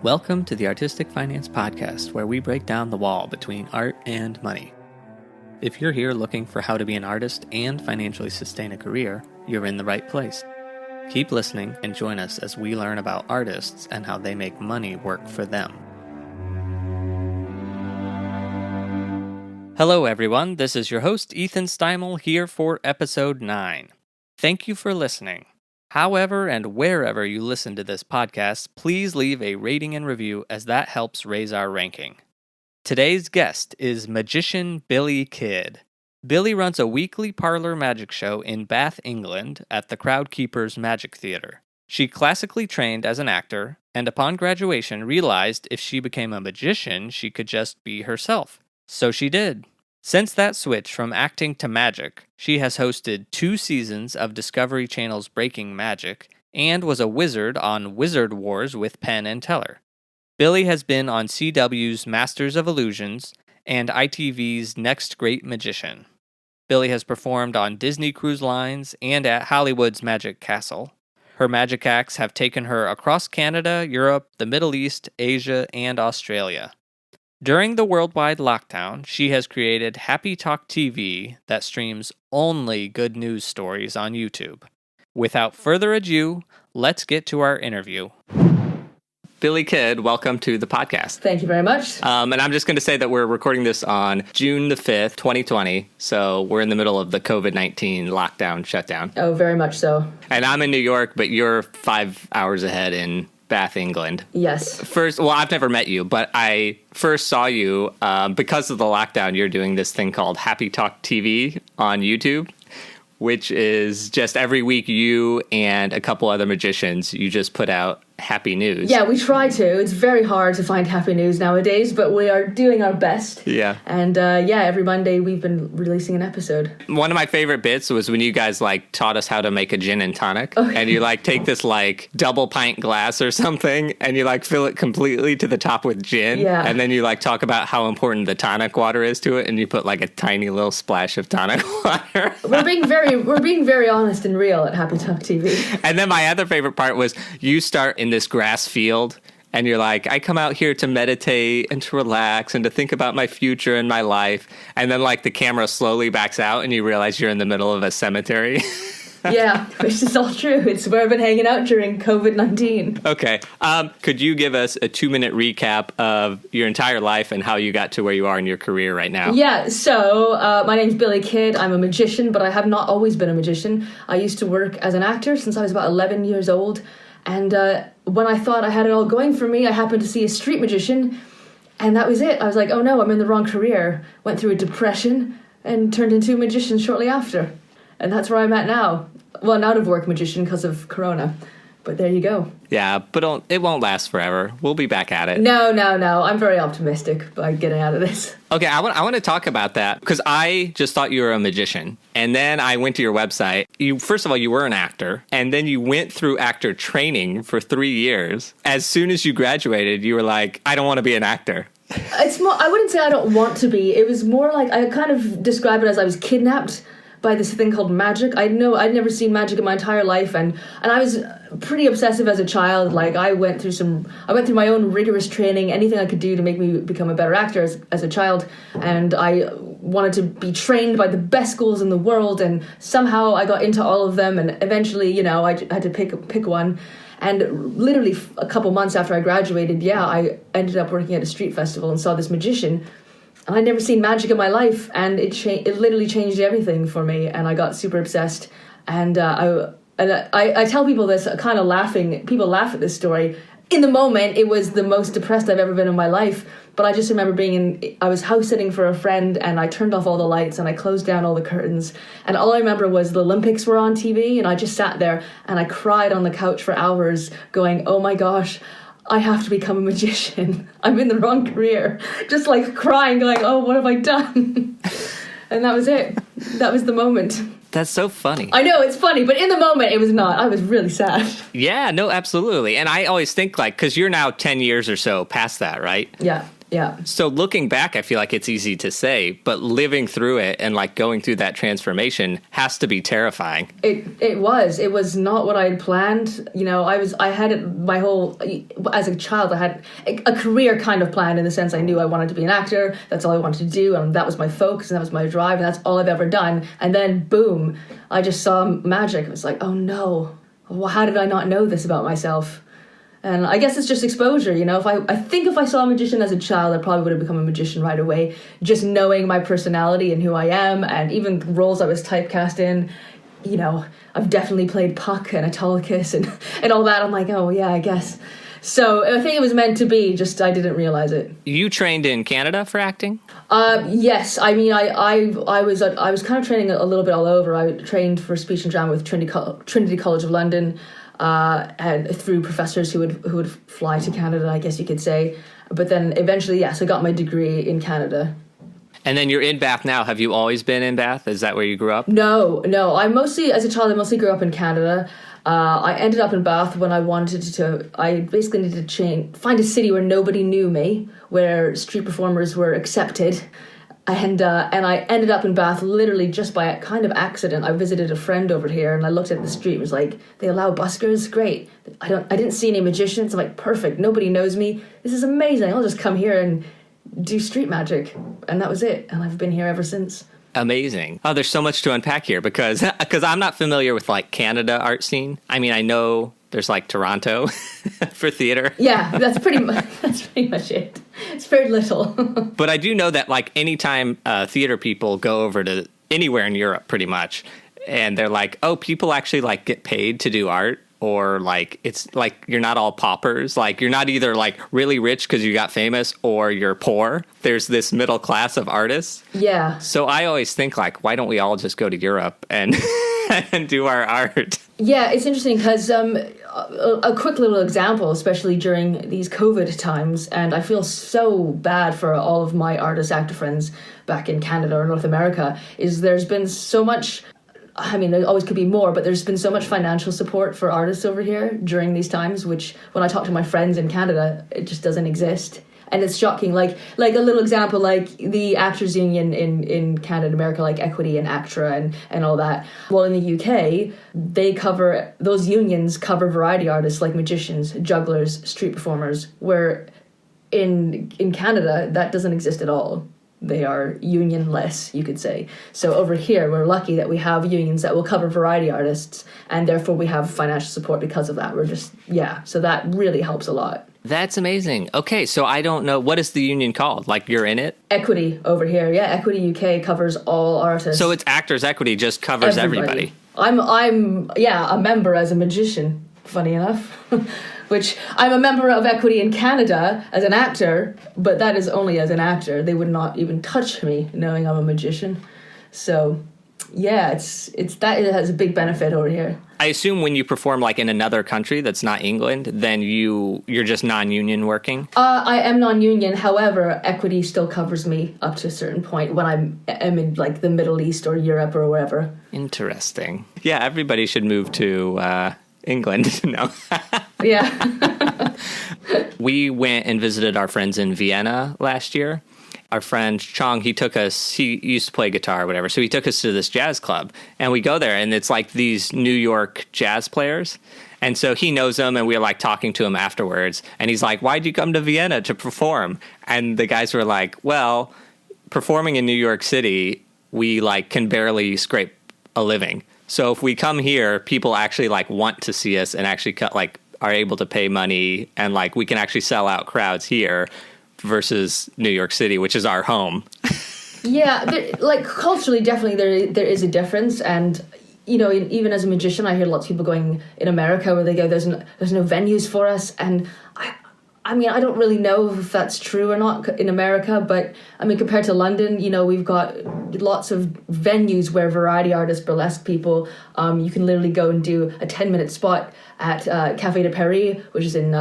Welcome to the Artistic Finance Podcast, where we break down the wall between art and money. If you're here looking for how to be an artist and financially sustain a career, you're in the right place. Keep listening and join us as we learn about artists and how they make money work for them. Hello everyone, this is your host Ethan Steimel here for episode 9. Thank you for listening. However and wherever you listen to this podcast, please leave a rating and review as that helps raise our ranking. Today's guest is magician Billy Kidd. Billy runs a weekly Parlor magic show in Bath, England at the Crowdkeepers Magic Theatre. She classically trained as an actor, and upon graduation realized if she became a magician, she could just be herself. So she did. Since that switch from acting to magic, she has hosted 2 seasons of Discovery Channel's Breaking Magic and was a wizard on Wizard Wars with Penn and Teller. Billy has been on CW's Masters of Illusions and ITV's Next Great Magician. Billy has performed on Disney Cruise Lines and at Hollywood's Magic Castle. Her magic acts have taken her across Canada, Europe, the Middle East, Asia, and Australia. During the worldwide lockdown, she has created Happy Talk TV that streams only good news stories on YouTube. Without further ado, let's get to our interview. Billy Kidd, welcome to the podcast. Thank you very much. And I'm just going to say that we're recording this on June the 5th, 2020. So we're in the middle of the COVID-19 lockdown shutdown. Oh, very much so. And I'm in New York, but you're 5 hours ahead in Bath, England. Yes. I've never met you, but I first saw you because of the lockdown. You're doing this thing called Happy Talk TV on YouTube, which is just every week you and a couple other magicians, you just put out happy news. Yeah, we try to. It's very hard to find happy news nowadays, but we are doing our best. Yeah. And every Monday we've been releasing an episode. One of my favorite bits was when you guys taught us how to make a gin and tonic. Okay. And you take this double pint glass or something and you fill it completely to the top with gin. Yeah. And then you talk about how important the tonic water is to it, and you put a tiny little splash of tonic water. We're being very honest and real at Happy Talk TV. And then my other favorite part was you start in this grass field and you're I come out here to meditate and to relax and to think about my future and my life. And then the camera slowly backs out and you realize you're in the middle of a cemetery. Yeah, which is all true. It's where I've been hanging out during COVID-19. Okay. Could you give us a 2-minute recap of your entire life and how you got to where you are in your career right now? Yeah, so my name's Billy Kidd. I'm a magician, but I have not always been a magician. I used to work as an actor since I was about 11 years old. And when I thought I had it all going for me, I happened to see a street magician, and that was it. I was like, oh no, I'm in the wrong career. Went through a depression and turned into a magician shortly after. And that's where I'm at now. Well, an out-of-work magician because of Corona. But there you go. Yeah, but it won't last forever. We'll be back at it. No. I'm very optimistic by getting out of this. Okay, I want to talk about that because I just thought you were a magician. And then I went to your website. First of all, you were an actor. And then you went through actor training for 3 years. As soon as you graduated, you were like, I don't want to be an actor. It's more, I wouldn't say I don't want to be. It was more I kind of describe it as I was kidnapped by this thing called magic. I'd never seen magic in my entire life, and I was pretty obsessive as a child. I went through my own rigorous training, anything I could do to make me become a better actor as a child, and I wanted to be trained by the best schools in the world, and somehow I got into all of them, and eventually, I had to pick one. And literally a couple months after I graduated, I ended up working at a street festival and saw this magician. And I'd never seen magic in my life, and it literally changed everything for me, and I got super obsessed. And I tell people this kind of laughing. People laugh at this story. In the moment, it was the most depressed I've ever been in my life, but I just remember I was house sitting for a friend, and I turned off all the lights, and I closed down all the curtains, and all I remember was the Olympics were on TV, and I just sat there, and I cried on the couch for hours, going, oh my gosh, I have to become a magician. I'm in the wrong career. Just crying, going, oh, what have I done? And that was it. That was the moment. That's so funny. I know, it's funny, but in the moment, it was not. I was really sad. Yeah, no, absolutely. And I always think, because you're now 10 years or so past that, right? Yeah. Yeah. So looking back, I feel like it's easy to say, but living through it and like going through that transformation has to be terrifying. It was not what I had planned. You know, I had it my whole, as a child, I had a career kind of planned in the sense I knew I wanted to be an actor. That's all I wanted to do. And that was my focus and that was my drive. And that's all I've ever done. And then boom, I just saw magic. It was like, oh no, well, how did I not know this about myself? And I guess it's just exposure, you know. I think if I saw a magician as a child, I probably would have become a magician right away. Just knowing my personality and who I am, and even the roles I was typecast in, you know, I've definitely played Puck and Autolycus and all that. I'm like, oh yeah, I guess. So I think it was meant to be, just I didn't realize it. You trained in Canada for acting? Yes. I mean, I was kind of training a little bit all over. I trained for speech and drama with Trinity College of London. And through professors who would fly to Canada, I guess you could say. But then eventually, yes, I got my degree in Canada. And then you're in Bath now. Have you always been in Bath? Is that where you grew up? No. As a child, I mostly grew up in Canada. I ended up in Bath when I basically needed to find a city where nobody knew me, where street performers were accepted. And I ended up in Bath literally just by a kind of accident. I visited a friend over here and I looked at the street. It was like, they allow buskers? Great. I didn't see any magicians. I'm like, perfect. Nobody knows me. This is amazing. I'll just come here and do street magic. And that was it. And I've been here ever since. Amazing. Oh, there's so much to unpack here because I'm not familiar with like Canada art scene. I mean, I know there's like Toronto for theater. Yeah, that's pretty much it. It's very little. But I do know that like anytime theater people go over to anywhere in Europe pretty much, and they're like, oh, people actually like get paid to do art, or like it's like you're not all paupers. Like you're not either like really rich because you got famous or you're poor. There's this middle class of artists. Yeah. So I always think like, why don't we all just go to Europe and and do our art? Yeah, it's interesting because a quick little example, especially during these COVID times, and I feel so bad for all of my artist actor friends back in Canada or North America, is there's been so much, I mean, there always could be more, but there's been so much financial support for artists over here during these times, which when I talk to my friends in Canada, it just doesn't exist. And it's shocking. Like a little example, like the Actors Union in Canada and America, like Equity and ACTRA and all that. Well, in the UK, those unions cover variety artists like magicians, jugglers, street performers, where in Canada, that doesn't exist at all. They are unionless, you could say. So over here, we're lucky that we have unions that will cover variety artists, and therefore we have financial support because of that. So that really helps a lot. That's amazing. Okay, so I don't know, what is the union called? Like you're in it? Equity over here, yeah. Equity UK covers all artists. So it's Actors Equity just covers everybody. I'm a member as a magician, funny enough. Which I'm a member of Equity in Canada as an actor, but that is only as an actor. They would not even touch me knowing I'm a magician. So yeah, it has a big benefit over here. I assume when you perform like in another country that's not England, then you're just non-union working? I am non-union. However, Equity still covers me up to a certain point when I'm in like the Middle East or Europe or wherever. Interesting. Yeah, everybody should move to England. No. Yeah. We went and visited our friends in Vienna last year. Our friend Chong, he used to play guitar or whatever, so he took us to this jazz club. And we go there, and it's like these New York jazz players. And so he knows them, and we were like talking to him afterwards. And he's like, why'd you come to Vienna to perform? And the guys were like, well, performing in New York City, we like can barely scrape a living. So if we come here, people actually like want to see us and actually are able to pay money, and like we can actually sell out crowds here versus New York City, which is our home. Yeah, like culturally, definitely there is a difference, and you know, even as a magician, I hear lots of people going in America where they go, there's no venues for us, and I mean, I don't really know if that's true or not in America, but I mean, compared to London, you know, we've got lots of venues where variety artists, burlesque people, you can literally go and do a 10-minute spot at Café de Paris, which is in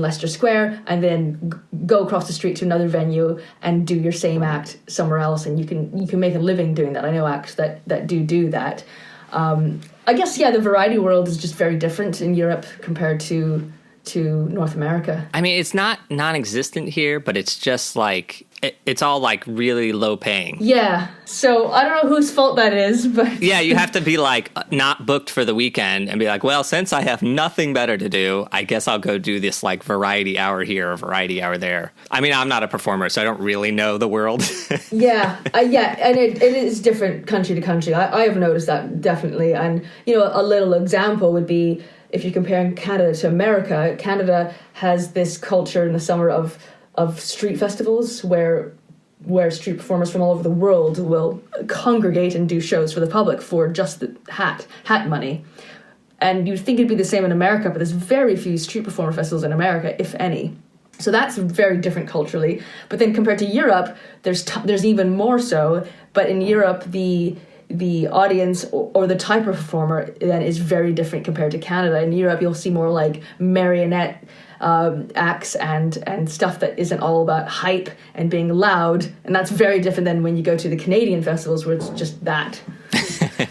Leicester Square, and then go across the street to another venue and do your same act somewhere else, and you can make a living doing that. I know acts that do that. I guess, yeah, the variety world is just very different in Europe compared to to North America. I mean, it's not non-existent here, but it's just like, it's all like really low paying. Yeah. So I don't know whose fault that is, but yeah, you have to be like not booked for the weekend and be like, well, since I have nothing better to do, I guess I'll go do this like variety hour here or variety hour there. I mean, I'm not a performer, so I don't really know the world. yeah, and it is different country to country. I have noticed that definitely. And, you know, a little example would be if you're comparing Canada to America, Canada has this culture in the summer of street festivals where street performers from all over the world will congregate and do shows for the public for just the hat money. And you'd think it'd be the same in America, but there's very few street performer festivals in America, if any. So that's very different culturally. But then compared to Europe, there's even more so. But in Europe, the audience or the type of performer then is very different compared to Canada. In Europe, you'll see more like marionette acts and stuff that isn't all about hype and being loud, and that's very different than when you go to the Canadian festivals where it's just that.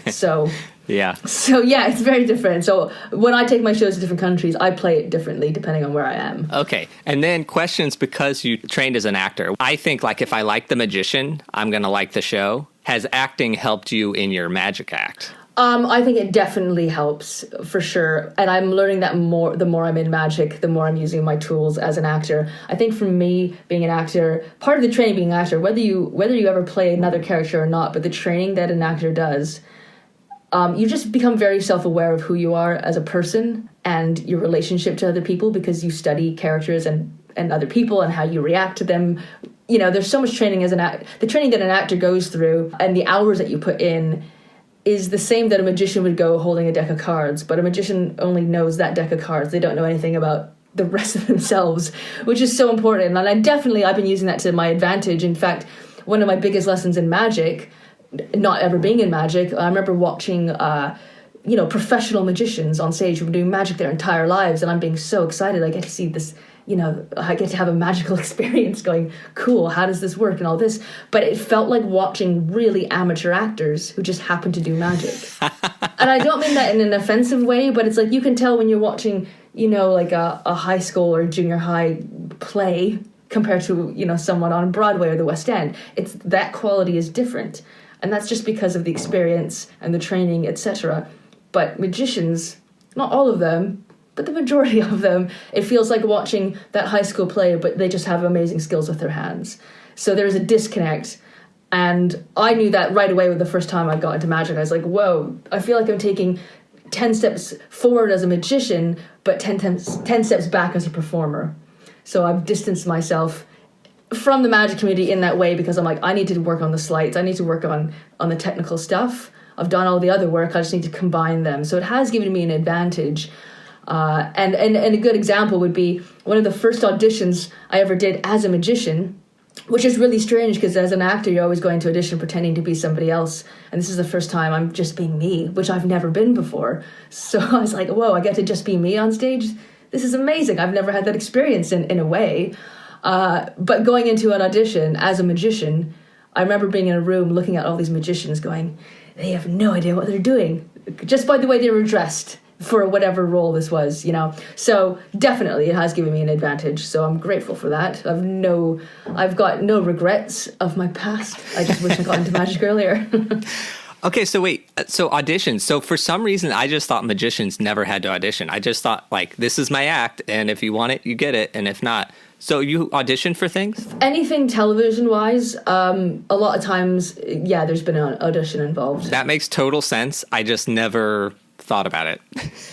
So yeah, it's very different. So when I take my shows to different countries, I play it differently depending on where I am. Okay, and then questions because you trained as an actor. I think like if I like The Magician, I'm gonna like the show. Has acting helped you in your magic act? I think it definitely helps, for sure. And I'm learning that more. The more I'm in magic, the more I'm using my tools as an actor. I think for me, being an actor, part of the training being an actor, whether you ever play another character or not, but the training that an actor does, you just become very self-aware of who you are as a person and your relationship to other people because you study characters and other people and how you react to them. You know, there's so much training as an actor. The training that an actor goes through and the hours that you put in is the same that a magician would go holding a deck of cards, but a magician only knows that deck of cards. They don't know anything about the rest of themselves, which is so important. And I've been using that to my advantage. In fact, one of my biggest lessons in magic, not ever being in magic, I remember watching professional magicians on stage who were doing magic their entire lives, and I'm being so excited. I get to see this, I get to have a magical experience going, cool, how does this work and all this? But it felt like watching really amateur actors who just happen to do magic. And I don't mean that in an offensive way, but it's like you can tell when you're watching, like a high school or junior high play compared to, someone on Broadway or the West End. It's that quality is different. And that's just because of the experience and the training, etc. But magicians, not all of them, but the majority of them, it feels like watching that high school play, but they just have amazing skills with their hands. So there's a disconnect. And I knew that right away with the first time I got into magic. I was like, whoa, I feel like I'm taking 10 steps forward as a magician, but 10 steps back as a performer. So I've distanced myself from the magic community in that way because I'm like, I need to work on the sleights. I need to work on the technical stuff. I've done all the other work. I just need to combine them. So it has given me an advantage. And a good example would be one of the first auditions I ever did as a magician, which is really strange because as an actor, you're always going to audition pretending to be somebody else. And this is the first time I'm just being me, which I've never been before. So I was like, whoa, I get to just be me on stage? This is amazing. I've never had that experience in a way. But going into an audition as a magician, I remember being in a room looking at all these magicians going, they have no idea what they're doing, just by the way they were dressed for whatever role this was, So definitely it has given me an advantage. So I'm grateful for that. I've got no regrets of my past. I just wish I got into magic earlier. Okay, so wait, so auditions. So for some reason, I just thought magicians never had to audition. I just thought, like, this is my act, and if you want it, you get it, and if not. So you audition for things? Anything television-wise, a lot of times, yeah, there's been an audition involved. That makes total sense. I just never thought about it.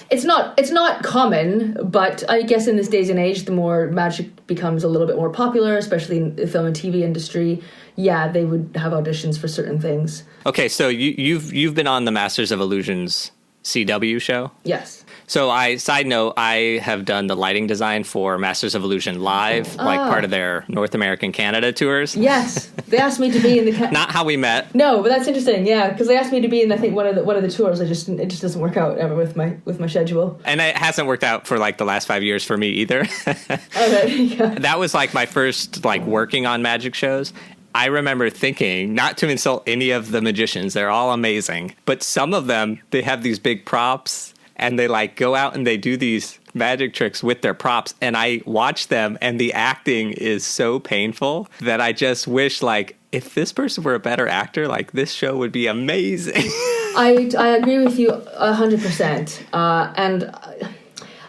It's not common, but I guess in this days and age, the more magic becomes a little bit more popular, especially in the film and TV industry, yeah, they would have auditions for certain things. Okay, so you've been on the Masters of Illusions CW show? Yes. So side note, I have done the lighting design for Masters of Illusion Live, like part of their North American Canada tours. Yes, they asked me to be in the. Not how we met. No, but that's interesting. Yeah, because they asked me to be in, I think, one of the tours. It just doesn't work out ever with my schedule. And it hasn't worked out for like the last 5 years for me either. Okay. Yeah. That was like my first like working on magic shows. I remember thinking, not to insult any of the magicians, they're all amazing, but some of them, they have these big props. and they like go out and they do these magic tricks with their props, and I watch them and the acting is so painful that I just wish like if this person were a better actor, like this show would be amazing. I agree with you 100%. And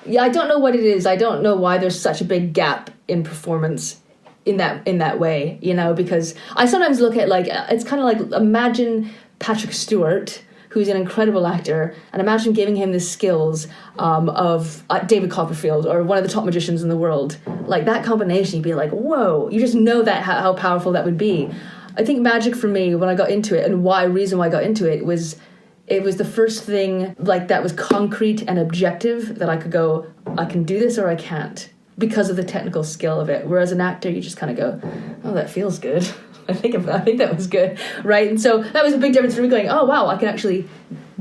yeah, I don't know what it is. I don't know why there's such a big gap in performance in that way, you know, because I sometimes look at like, it's kind of like, imagine Patrick Stewart, who's an incredible actor, and imagine giving him the skills of David Copperfield or one of the top magicians in the world. Like that combination, you'd be like, whoa, you just know that how powerful that would be. I think magic for me, when I got into it, and reason why I got into it was the first thing like that was concrete and objective that I could go, I can do this or I can't, because of the technical skill of it. Whereas an actor, you just kind of go, oh, that feels good. I think that was good, right? And so that was a big difference for me going, oh, wow, I can actually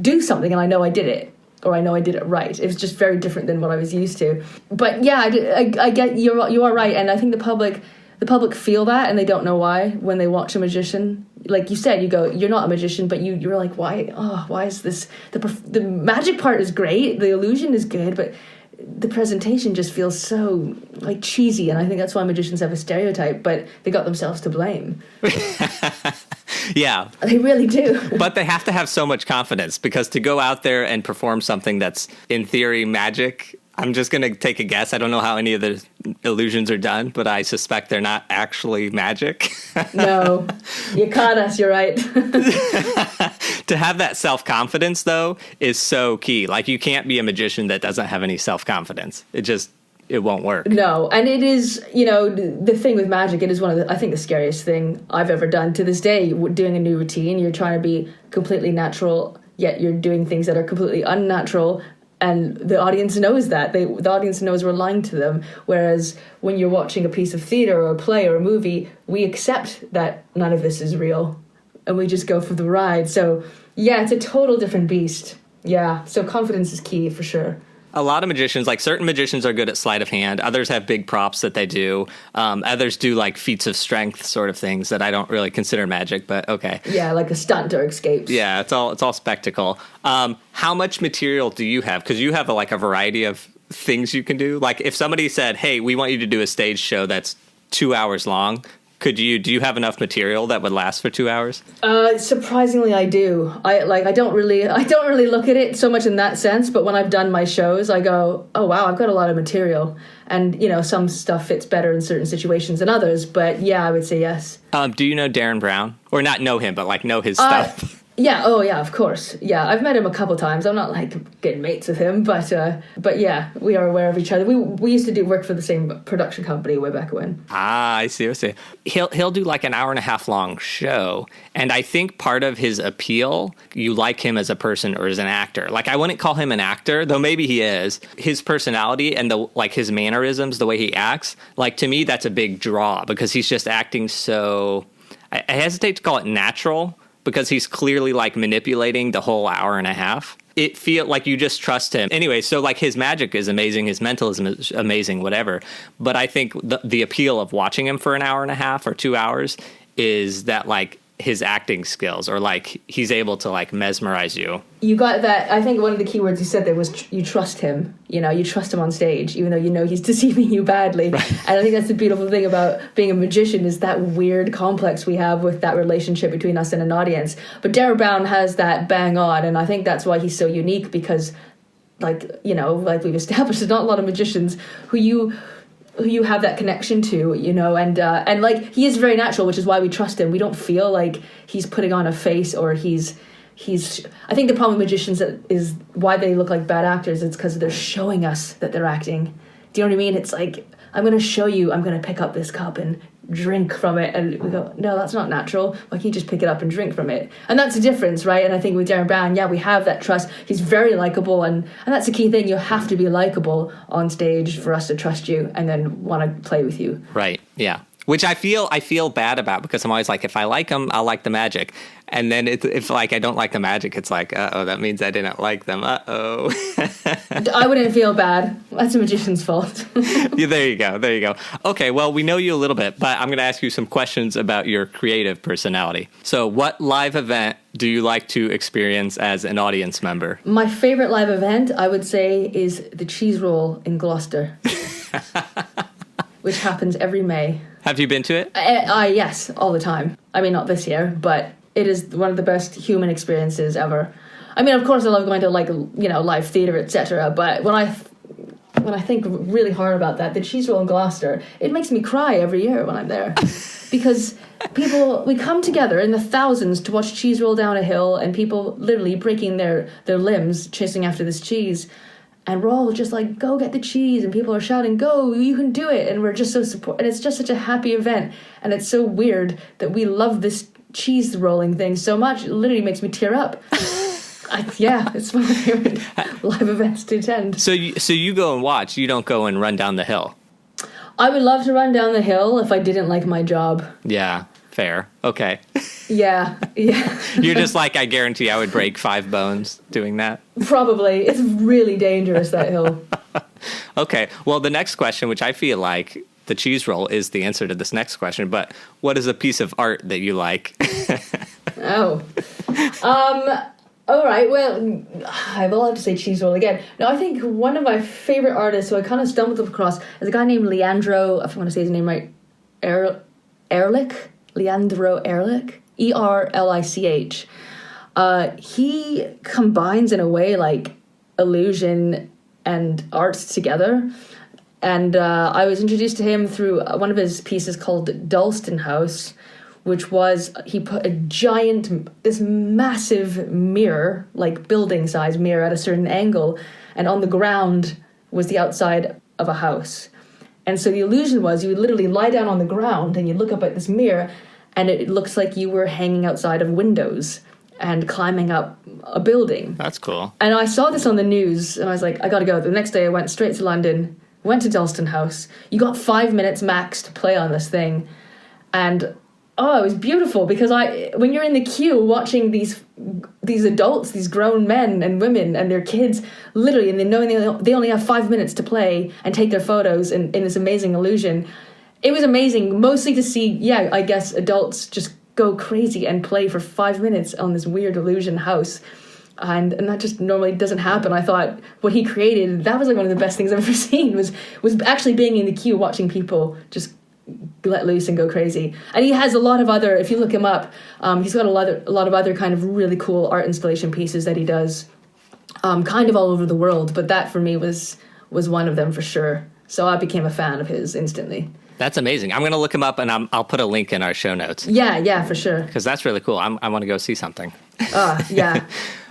do something and I know I did it, or I know I did it right. It was just very different than what I was used to. But yeah, I get, you are right, and I think the public feel that, and they don't know why when they watch a magician. Like you said, you go, you're not a magician, but you're like, why? Oh, why is this? The magic part is great, the illusion is good, but the presentation just feels so like cheesy, and I think that's why magicians have a stereotype, but they got themselves to blame. Yeah. They really do. But they have to have so much confidence, because to go out there and perform something that's in theory magic, I'm just going to take a guess. I don't know how any of the illusions are done, but I suspect they're not actually magic. No, you caught us. You're right. To have that self-confidence, though, is so key. Like, you can't be a magician that doesn't have any self-confidence. It won't work. No, and it is, you know, the thing with magic, it is one of I think the scariest thing I've ever done. To this day, doing a new routine, you're trying to be completely natural, yet you're doing things that are completely unnatural. And the audience knows that. The audience knows we're lying to them. Whereas when you're watching a piece of theater or a play or a movie, we accept that none of this is real. And we just go for the ride. So, yeah, it's a total different beast. Yeah, so confidence is key for sure. A lot of magicians, like certain magicians are good at sleight of hand. Others have big props that they do. Others do like feats of strength sort of things that I don't really consider magic, but okay. Yeah, like a stunt or escapes. Yeah, it's all spectacle. How much material do you have? Because you have a variety of things you can do. Like if somebody said, hey, we want you to do a stage show that's 2 hours long, do you have enough material that would last for 2 hours? Surprisingly, I do. I don't really look at it so much in that sense, but when I've done my shows, I go, oh wow, I've got a lot of material. And, you know, some stuff fits better in certain situations than others, but yeah, I would say yes. Do you know Darren Brown? Or not know him, but know his stuff? Yeah, oh yeah, of course. Yeah, I've met him a couple times. I'm not getting mates with him, but yeah, we are aware of each other. We used to work for the same production company way back when. Ah, I see. He'll do an hour and a half long show, and I think part of his appeal, you like him as a person or as an actor. I wouldn't call him an actor, though maybe he is. His personality and his mannerisms, the way he acts, to me that's a big draw, because he's just acting so, I hesitate to call it natural, because he's clearly manipulating the whole hour and a half. It feels like you just trust him. Anyway, so his magic is amazing, his mentalism is amazing, whatever. But I think the appeal of watching him for an hour and a half or 2 hours is that his acting skills, or he's able to mesmerize you. You got that. I think one of the key words you said there was you trust him. You know, you trust him on stage, even though you know he's deceiving you badly. Right. And I think that's the beautiful thing about being a magician, is that weird complex we have with that relationship between us and an audience. But Darren Brown has that bang on, and I think that's why he's so unique, because we've established, there's not a lot of magicians who you have that connection to, you know, and he is very natural, which is why we trust him. We don't feel like he's putting on a face, or he's I think the problem with magicians is why they look like bad actors. It's because they're showing us that they're acting. Do you know what I mean? It's I'm going to show you, I'm going to pick up this cup and drink from it, and we go, no, that's not natural. Why can't you just pick it up and drink from it? And that's the difference, right? And I think with Darren Brown, yeah, we have that trust. He's very likable, and that's the key thing. You have to be likable on stage for us to trust you and then want to play with you. Right, yeah. Which I feel bad about, because I'm always if I like them, I'll like the magic. And then if I don't like the magic, it's uh-oh, that means I didn't like them. Uh-oh. I wouldn't feel bad. That's a magician's fault. Yeah, there you go. Okay, well, we know you a little bit, but I'm going to ask you some questions about your creative personality. So what live event do you like to experience as an audience member? My favorite live event, I would say, is the cheese roll in Gloucester, which happens every May. Have you been to it? Yes, all the time. I mean, not this year, but it is one of the best human experiences ever. I mean, of course, I love going to live theatre, etc. But when I think really hard about that, the cheese roll in Gloucester, it makes me cry every year when I'm there, because we come together in the thousands to watch cheese roll down a hill, and people literally breaking their limbs chasing after this cheese. And we're all just like, go get the cheese, and people are shouting, go, you can do it. And we're just so and it's just such a happy event. And it's so weird that we love this cheese rolling thing so much. It literally makes me tear up. It's one of my favorite live events to attend. So you go and watch, you don't go and run down the hill? I would love to run down the hill if I didn't like my job. Yeah, fair. Okay. Yeah. You're just like, I guarantee I would break 5 bones doing that. Probably. It's really dangerous, that hill. Okay. Well, the next question, which I feel like the cheese roll is the answer to this next question, but what is a piece of art that you like? All right, well, I will have to say cheese roll again. Now, I think one of my favorite artists who I kind of stumbled across is a guy named Leandro, if I want to say his name right, Ehrlich? Leandro Ehrlich? Erlich. He combines, in a way, like illusion and art together. And I was introduced to him through one of his pieces called Dalston House, which was, he put this massive mirror, like building-size mirror at a certain angle, and on the ground was the outside of a house. And so the illusion was, you would literally lie down on the ground and you'd look up at this mirror, and it looks like you were hanging outside of windows and climbing up a building. That's cool. And I saw this on the news, and I was like, I gotta go. The next day I went straight to London, went to Dalston House. You got 5 minutes max to play on this thing. And it was beautiful, because when you're in the queue watching these adults, these grown men and women and their kids, literally, and they know they only have 5 minutes to play and take their photos in this amazing illusion. It was amazing, mostly to see, I guess, adults just go crazy and play for 5 minutes on this weird illusion house. And that just normally doesn't happen. I thought what he created, that was like one of the best things I've ever seen, was actually being in the queue watching people just let loose and go crazy. And he has a lot of other, if you look him up, he's got a lot of other kind of really cool art installation pieces that he does kind of all over the world, but that for me was one of them for sure. So I became a fan of his instantly. That's amazing. I'm going to look him up, and I'll put a link in our show notes. Yeah, for sure. Because that's really cool. I want to go see something. Yeah.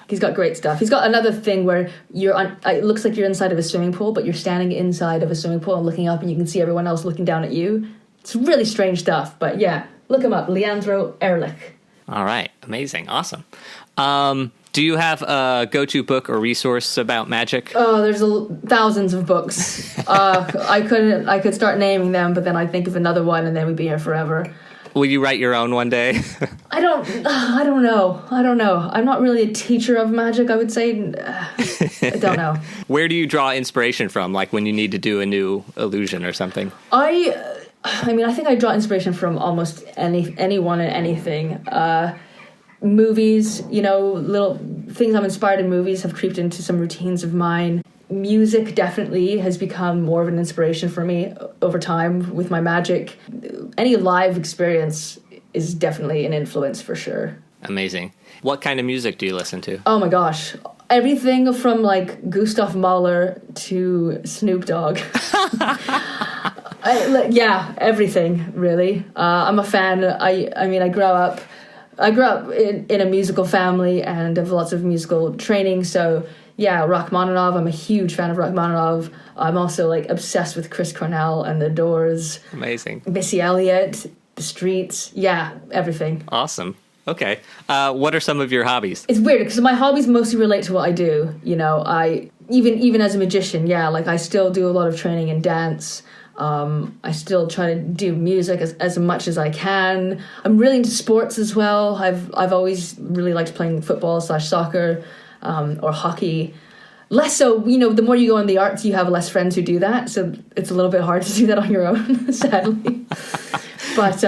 He's got great stuff. He's got another thing where it looks like you're inside of a swimming pool, but you're standing inside of a swimming pool and looking up, and you can see everyone else looking down at you. It's really strange stuff, but yeah, look him up, Leandro Ehrlich. All right, amazing, awesome. Do you have a go-to book or resource about magic? Oh, there's thousands of books. I could start naming them, but then I'd think of another one, and then we'd be here forever. Will you write your own one day? I don't know. I'm not really a teacher of magic, I would say. I don't know. Where do you draw inspiration from, like when you need to do a new illusion or something? I mean, I think I draw inspiration from almost anyone and anything. Movies, little things I'm inspired in movies have creeped into some routines of mine. Music definitely has become more of an inspiration for me over time with my magic. Any live experience is definitely an influence for sure. Amazing. What kind of music do you listen to? Oh my gosh. Everything from like Gustav Mahler to Snoop Dogg. Everything really. I'm a fan. I mean, I grew up in a musical family and have lots of musical training. So yeah, Rachmaninoff. I'm a huge fan of Rachmaninoff. I'm also like obsessed with Chris Cornell and the Doors. Amazing. Missy Elliott, The Streets. Yeah, everything. Awesome. Okay. What are some of your hobbies? It's weird because my hobbies mostly relate to what I do. I even as a magician, like I still do a lot of training in dance. I still try to do music as much as I can. I'm really into sports as well. I've always really liked playing football/soccer or hockey. Less so, the more you go in the arts, you have less friends who do that. So it's a little bit hard to do that on your own, sadly. But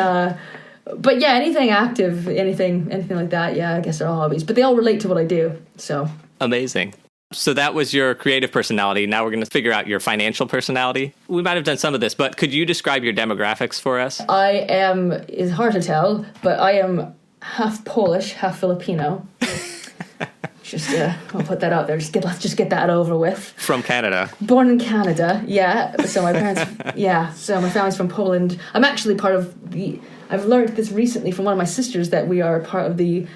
But yeah, anything active, anything like that, yeah, I guess they're all hobbies. But they all relate to what I do, so. Amazing. So that was your creative personality. Now we're going to figure out your financial personality. We might have done some of this, but could you describe your demographics for us? It's hard to tell, but I am half Polish, half Filipino. I'll put that out there. Let's just get that over with. From Canada. Born in Canada, yeah. So my parents, so my family's from Poland. I'm actually part of I've learned this recently from one of my sisters that we are part of the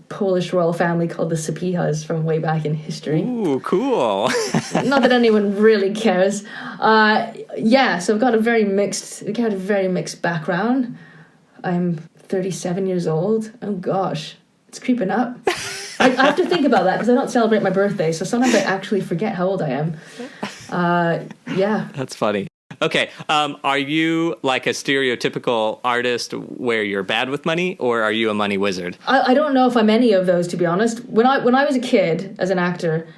Polish royal family called the Sapihas from way back in history. Ooh, cool. Not that anyone really cares. So I've got a very mixed background. I'm 37 years old. Oh gosh, it's creeping up. I have to think about that because I don't celebrate my birthday, so sometimes I actually forget how old I am. That's funny. Okay, are you like a stereotypical artist where you're bad with money, or are you a money wizard? I don't know if I'm any of those, to be honest. When I was a kid, as an actor,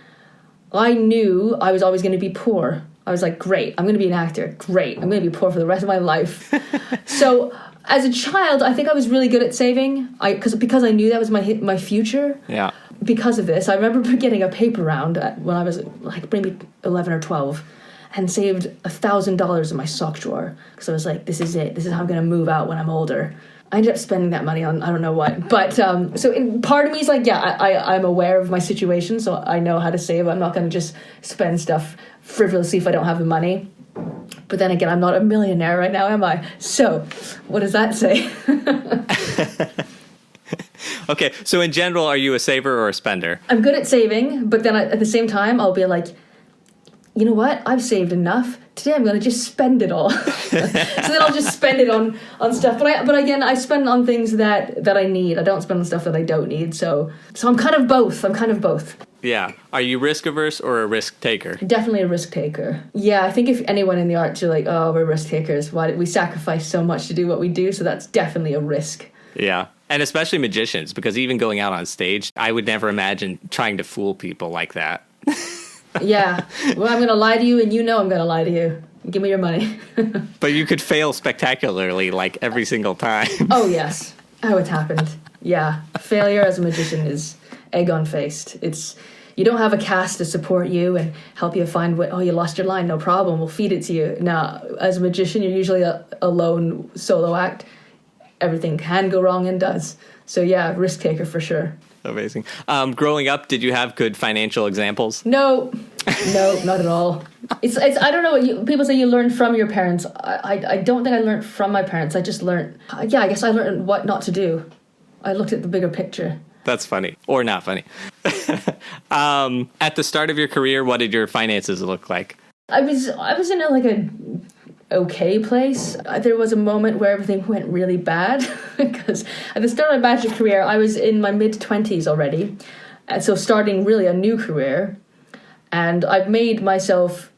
I knew I was always going to be poor. I was like, great, I'm going to be an actor. Great, I'm going to be poor for the rest of my life. So as a child, I think I was really good at saving. Because I knew that was my future. Yeah. Because of this, I remember getting a paper round when I was like maybe 11 or 12. And saved $1,000 in my sock drawer because I was like, "This is it. This is how I'm going to move out when I'm older." I ended up spending that money on I don't know what, but part of me is like, I'm aware of my situation, so I know how to save. I'm not going to just spend stuff frivolously if I don't have the money. But then again, I'm not a millionaire right now, am I? So, what does that say? Okay, so in general, are you a saver or a spender? I'm good at saving, but then at the same time, I'll be like, you know what? I've saved enough. Today I'm going to just spend it all. So then I'll just spend it on stuff. But again, I spend on things that I need. I don't spend on stuff that I don't need. So I'm kind of both. Yeah. Are you risk averse or a risk taker? Definitely a risk taker. Yeah, I think if anyone in the arts are like, oh, we're risk takers. Why did we sacrifice so much to do what we do? So that's definitely a risk. Yeah. And especially magicians, because even going out on stage, I would never imagine trying to fool people like that. Yeah. Well, I'm going to lie to you, and you know I'm going to lie to you. Give me your money. But you could fail spectacularly, like, every single time. Oh, yes. Oh, it happened. Yeah. Failure as a magician is egg-on-faced. You don't have a cast to support you and help you find you lost your line, no problem, we'll feed it to you. Now, as a magician, you're usually a lone solo act. Everything can go wrong and does. So, yeah, risk taker for sure. Amazing. Growing up, did you have good financial examples? No, not at all. It's I don't know. People say you learn from your parents. I don't think I learned from my parents. I just learned. I guess I learned what not to do. I looked at the bigger picture. That's funny, or not funny. At the start of your career, what did your finances look like? I was in a okay place. There was a moment where everything went really bad because at the start of my bachelor career, I was in my mid-20s already, and so starting really a new career. And I put myself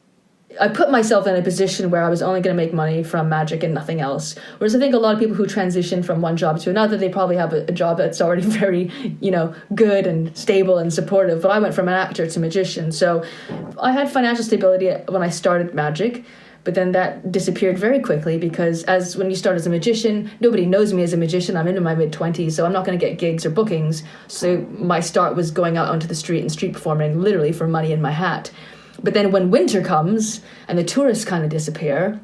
in a position where I was only going to make money from magic and nothing else. Whereas I think a lot of people who transition from one job to another, they probably have a job that's already very, good and stable and supportive. But I went from an actor to magician. So I had financial stability when I started magic. But then that disappeared very quickly because when you start as a magician, nobody knows me as a magician. I'm into my mid-20s, so I'm not going to get gigs or bookings. So my start was going out onto the street and street performing literally for money in my hat. But then when winter comes and the tourists kind of disappear,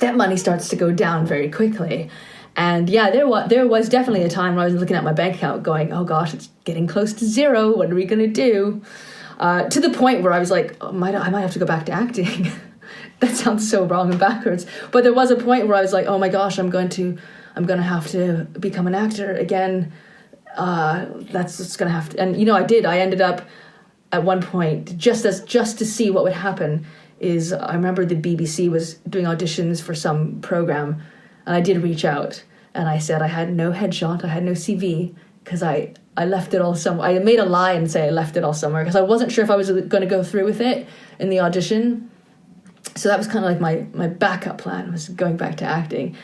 that money starts to go down very quickly. And yeah, there was definitely a time when I was looking at my bank account going, oh gosh, it's getting close to zero. What are we going to do? To the point where I was like, I might have to go back to acting. That sounds so wrong and backwards. But there was a point where I was like, oh my gosh, I'm going to have to become an actor again. That's what's going to have to. And I did. I ended up at one point just to see what would happen. I remember the BBC was doing auditions for some program, and I did reach out, and I said I had no headshot, I had no CV because I left it all somewhere. I made a lie and say I left it all somewhere because I wasn't sure if I was going to go through with it in the audition. So that was kind of like my backup plan, was going back to acting.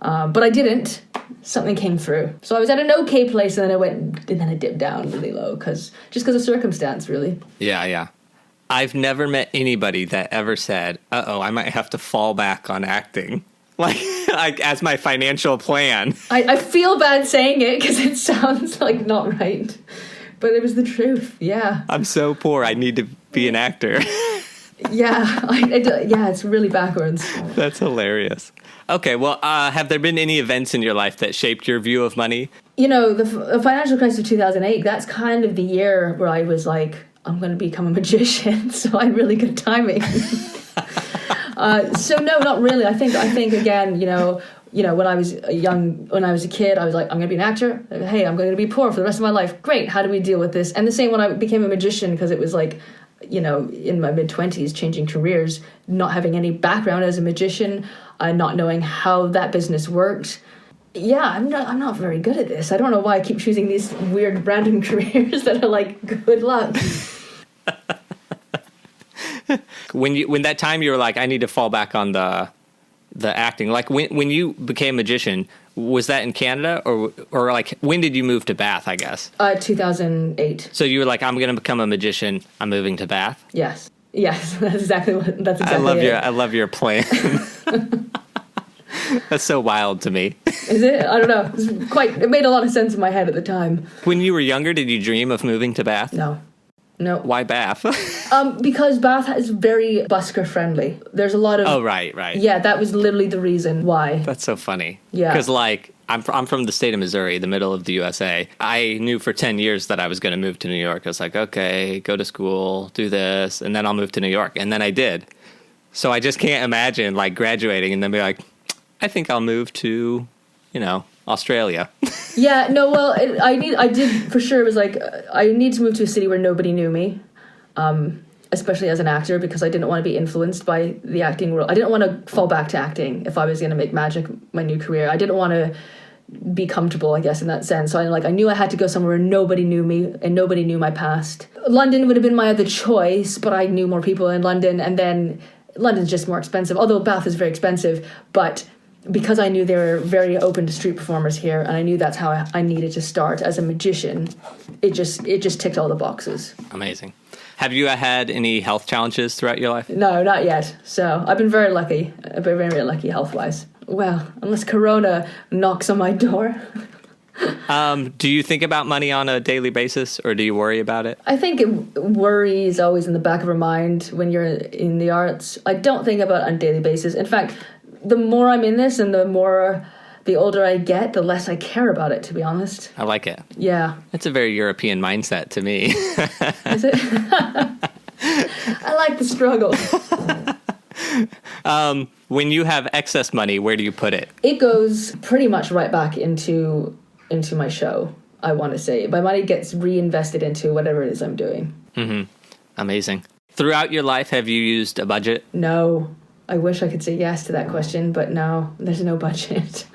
But I didn't. Something came through. So I was at an okay place, and then it dipped down really low because of circumstance, really. Yeah. I've never met anybody that ever said, I might have to fall back on acting. Like, like as my financial plan. I feel bad saying it because it sounds like not right, but it was the truth. Yeah. I'm so poor. I need to be an actor. Yeah. Yeah, it's really backwards. That's hilarious. Okay, well, have there been any events in your life that shaped your view of money? You know, the financial crisis of 2008, that's kind of the year where I was like, I'm going to become a magician, so I had really good timing. So no, not really. I think again, when I was a kid, I was like, I'm going to be an actor. Hey, I'm going to be poor for the rest of my life. Great. How do we deal with this? And the same when I became a magician, because it was like, in my mid-20s, changing careers, not having any background as a magician, not knowing how that business worked. Yeah, I'm not very good at this. I don't know why I keep choosing these weird random careers that are like, good luck. When that time you were like, I need to fall back on the acting, like when you became a magician, was that in Canada or like when did you move to Bath, I guess? 2008. So you were like, I'm going to become a magician. I'm moving to Bath. Yes, that's exactly it. I love your plan. That's so wild to me. Is it? I don't know. It made a lot of sense in my head at the time. When you were younger, did you dream of moving to Bath? No. Why Bath? Because Bath is very busker friendly. There's a lot of... Oh, right. Yeah, that was literally the reason why. That's so funny. Yeah. Because, like, I'm from the state of Missouri, the middle of the USA. I knew for 10 years that I was going to move to New York. I was like, okay, go to school, do this, and then I'll move to New York. And then I did. So I just can't imagine, like, graduating and then be like, I think I'll move to, Australia. Yeah, no, well, I did, for sure, it was like, I need to move to a city where nobody knew me, especially as an actor, because I didn't want to be influenced by the acting world. I didn't want to fall back to acting if I was going to make magic my new career. I didn't want to be comfortable, I guess, in that sense. So I knew I had to go somewhere where nobody knew me and nobody knew my past. London would have been my other choice, but I knew more people in London, and then London's just more expensive, although Bath is very expensive, but... because I knew they were very open to street performers here, and I knew that's how I needed to start as a magician, it just ticked all the boxes. Amazing. Have you had any health challenges throughout your life? No, not yet. So I've been very lucky. I've been very, very lucky health-wise. Well, unless Corona knocks on my door. Do you think about money on a daily basis, or do you worry about it? I think worry is always in the back of our mind when you're in the arts. I don't think about it on a daily basis. In fact, the more I'm in this and the older I get, the less I care about it, to be honest. I like it. Yeah. It's a very European mindset to me. Is it? I like the struggle. When you have excess money, where do you put it? It goes pretty much right back into my show, I want to say. My money gets reinvested into whatever it is I'm doing. Mm-hmm. Amazing. Throughout your life, have you used a budget? No. I wish I could say yes to that question, but no, there's no budget.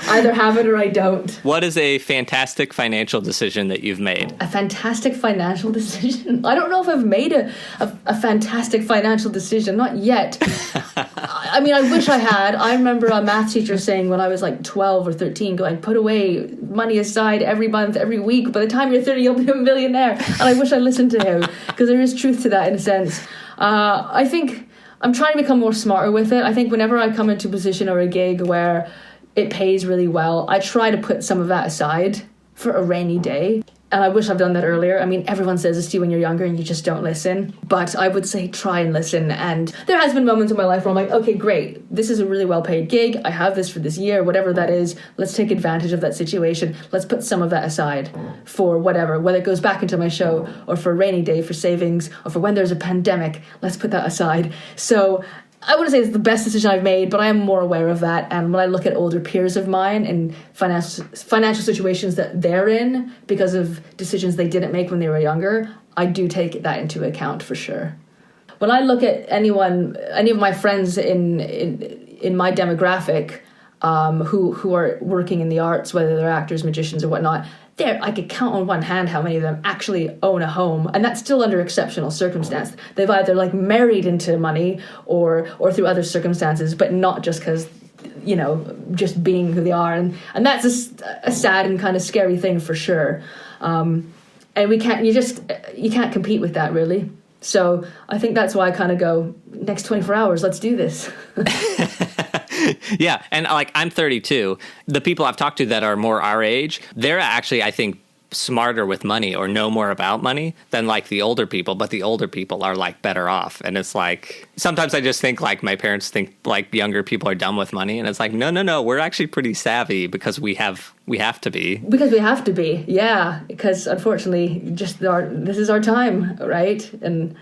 Either have it or I don't. What is a fantastic financial decision that you've made? A fantastic financial decision? I don't know if I've made a fantastic financial decision. Not yet. I mean, I wish I had. I remember a math teacher saying when I was like 12 or 13, going, put away money aside every month, every week. By the time you're 30, you'll be a millionaire. And I wish I listened to him, because there is truth to that in a sense. I think I'm trying to become more smarter with it. I think whenever I come into a position or a gig where it pays really well, I try to put some of that aside for a rainy day. And I wish I've done that earlier. I mean, everyone says this to you when you're younger and you just don't listen. But I would say try and listen. And there has been moments in my life where I'm like, okay, great. This is a really well-paid gig. I have this for this year, whatever that is. Let's take advantage of that situation. Let's put some of that aside for whatever, whether it goes back into my show or for a rainy day, for savings, or for when there's a pandemic. Let's put that aside. So I wouldn't say it's the best decision I've made, but I am more aware of that. And when I look at older peers of mine and financial situations that they're in because of decisions they didn't make when they were younger, I do take that into account for sure. When I look at any of my friends in my demographic who are working in the arts, whether they're actors, magicians, or whatnot, I could count on one hand how many of them actually own a home, and that's still under exceptional circumstance. They've either like married into money or through other circumstances, but not just because, just being who they are, and that's a sad and kind of scary thing for sure. And you can't compete with that really. So I think that's why I kind of go, next 24 hours, let's do this. Yeah, and like I'm 32. The people I've talked to that are more our age, they're actually, I think, smarter with money or know more about money than like the older people, but the older people are like better off. And it's like sometimes I just think like my parents think like younger people are dumb with money, and it's like no, we're actually pretty savvy because we have to be. Because we have to be, yeah. Because unfortunately, this is our time, right? And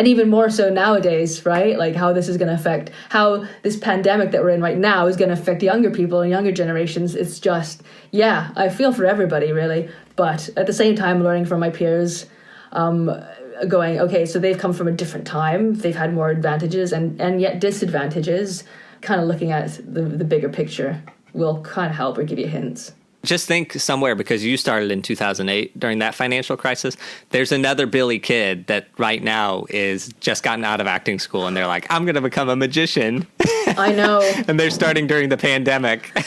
even more so nowadays, right? Like how this is going to affect, how this pandemic that we're in right now is going to affect younger people and younger generations. It's just, yeah, I feel for everybody, really. But at the same time, learning from my peers, going, okay, so they've come from a different time. They've had more advantages and yet disadvantages. Kind of looking at the bigger picture will kind of help or give you hints. Just think somewhere, because you started in 2008 during that financial crisis. There's another Billy kid that right now is just gotten out of acting school, and they're like, I'm going to become a magician. I know. And they're starting during the pandemic.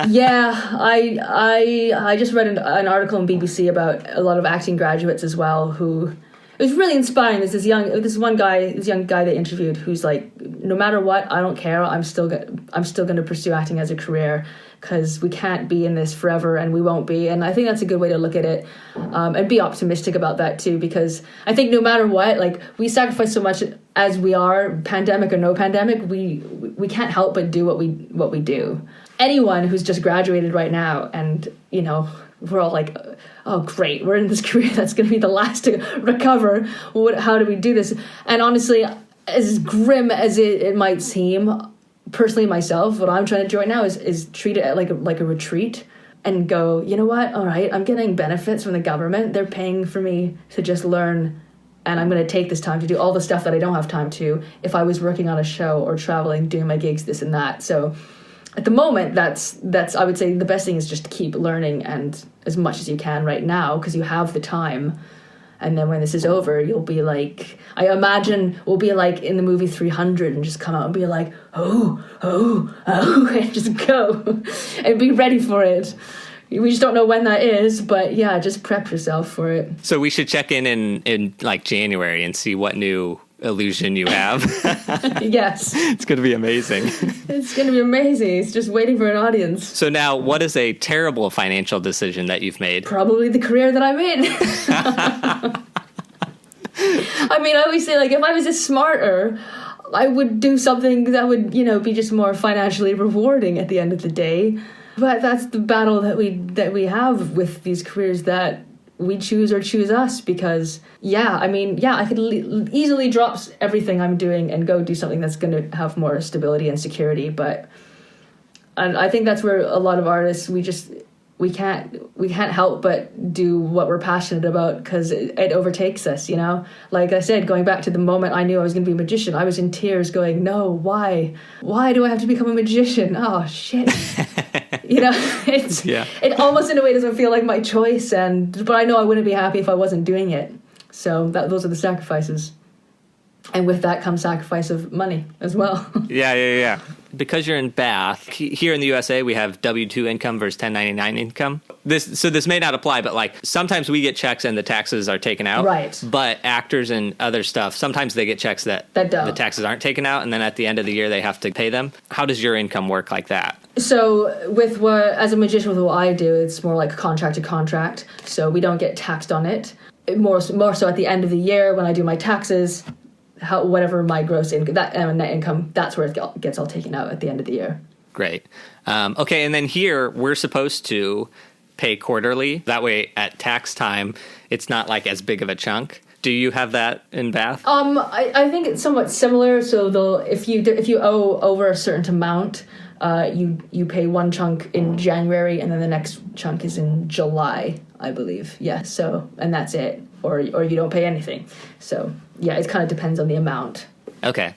Yeah, I just read an article on BBC about a lot of acting graduates as well who... It was really inspiring. There's this young guy they interviewed who's like, no matter what, I don't care. I'm still going to pursue acting as a career because we can't be in this forever, and we won't be. And I think that's a good way to look at it, and be optimistic about that too. Because I think no matter what, like we sacrifice so much as we are, pandemic or no pandemic, we can't help but do what we do. Anyone who's just graduated right now, and you know, we're all like, oh great, we're in this career that's going to be the last to recover. How do we do this? And honestly, as grim as it might seem, personally myself, what I'm trying to do right now is treat it like a retreat and go, you know what? All right, I'm getting benefits from the government. They're paying for me to just learn, and I'm going to take this time to do all the stuff that I don't have time to if I was working on a show or traveling, doing my gigs, this and that. So at the moment, that's I would say the best thing is just to keep learning and as much as you can right now because you have the time. And then when this is over, you'll be like, I imagine we'll be like in the movie 300 and just come out and be like, oh, and just go and be ready for it. We just don't know when that is, but yeah, just prep yourself for it. So we should check in like January and see what new illusion you have. Yes. It's going to be amazing. It's going to be amazing. It's just waiting for an audience. So now, what is a terrible financial decision that you've made? Probably the career that I'm in. I mean, I always say, like, if I was just smarter, I would do something that would, you know, be just more financially rewarding at the end of the day. But that's the battle that we have with these careers that we choose or choose us because, I could easily drop everything I'm doing and go do something that's going to have more stability and security. But and I think that's where a lot of artists, we can't help but do what we're passionate about because it overtakes us, you know? Like I said, going back to the moment I knew I was going to be a magician, I was in tears going, no, why? Why do I have to become a magician? Oh, shit. You know, it almost in a way doesn't feel like my choice, but I know I wouldn't be happy if I wasn't doing it. So those are the sacrifices. And with that comes sacrifice of money as well. Yeah. Because you're in Bath, here in the USA, we have W-2 income versus 1099 income. This may not apply, but like sometimes we get checks and the taxes are taken out. Right. But actors and other stuff, sometimes they get checks that the taxes aren't taken out, and then at the end of the year they have to pay them. How does your income work like that? So as a magician, with what I do, it's more like contract to contract. So we don't get taxed on it. More so at the end of the year when I do my taxes, whatever my gross income, net income, that's where it gets all taken out at the end of the year. Great. Okay, and then here we're supposed to pay quarterly. That way, at tax time, it's not like as big of a chunk. Do you have that in Bath? I think it's somewhat similar. So if you owe over a certain amount, you pay one chunk in January, and then the next chunk is in July, I believe. Yeah. So and that's it, or you don't pay anything. So yeah, it kind of depends on the amount. Okay.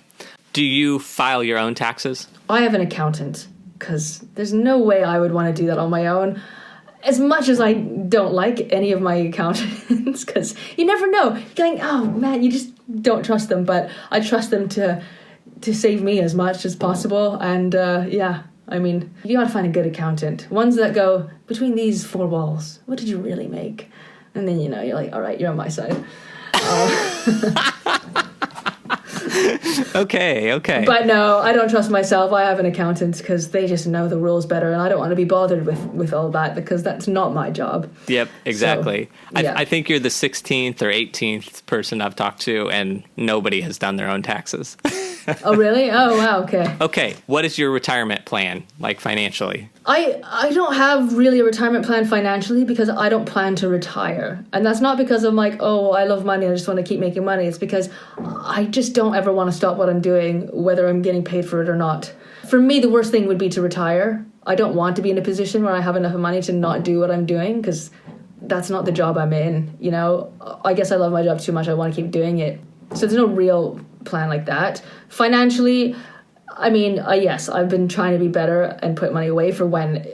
Do you file your own taxes? I have an accountant because there's no way I would want to do that on my own. As much as I don't like any of my accountants, because you never know. You're going, oh man, you just don't trust them. But I trust them to save me as much as possible. And I mean, you gotta find a good accountant. Ones that go, between these four walls, what did you really make? And then, you know, you're like, all right, you're on my side. Okay. But no, I don't trust myself. I have an accountant because they just know the rules better, and I don't want to be bothered with all that because that's not my job. Yep, exactly. So, yeah. I think you're the 16th or 18th person I've talked to, and nobody has done their own taxes. Oh, really? Oh, wow, okay. Okay, what is your retirement plan, like financially? I don't have really a retirement plan financially because I don't plan to retire. And that's not because I'm like, oh, I love money, I just want to keep making money. It's because I just don't ever want to stop what I'm doing, whether I'm getting paid for it or not. For me, the worst thing would be to retire. I don't want to be in a position where I have enough money to not do what I'm doing because that's not the job I'm in. You know, I guess I love my job too much. I want to keep doing it. So there's no real plan like that. Financially, I mean, yes, I've been trying to be better and put money away for when,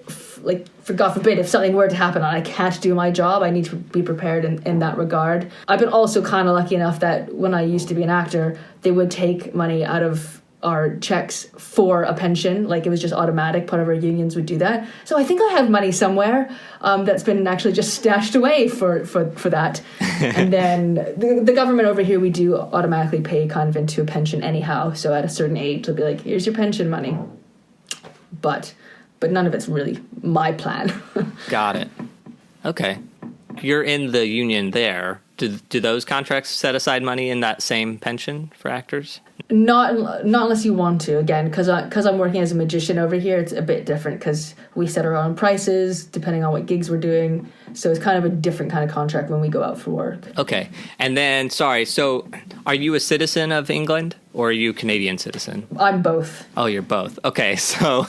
for God forbid, if something were to happen and I can't do my job, I need to be prepared in that regard. I've been also kind of lucky enough that when I used to be an actor, they would take money out of our checks for a pension. Like, it was just automatic. Part of our unions would do that. So I think I have money somewhere that's been actually just stashed away for that. And then the government over here, we do automatically pay kind of into a pension anyhow. So at a certain age, they'll be like, here's your pension money. But none of it's really my plan. Got it. Okay. You're in the union there. Do those contracts set aside money in that same pension for actors? Not unless you want to. Again, because I'm working as a magician over here, it's a bit different because we set our own prices depending on what gigs we're doing. So it's kind of a different kind of contract when we go out for work. Okay. And then, sorry, so are you a citizen of England or are you a Canadian citizen? I'm both. Oh, you're both. Okay. So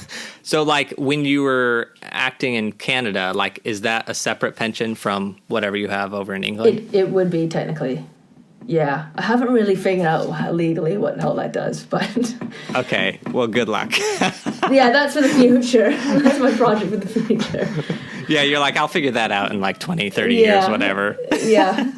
like when you were acting in Canada, like, is that a separate pension from whatever you have over in England? It would be technically. Yeah, I haven't really figured out legally what the hell that does, but... Okay, well, good luck. Yeah, that's for the future. That's my project for the future. Yeah, you're like, I'll figure that out in like 20, 30 years, whatever. Yeah.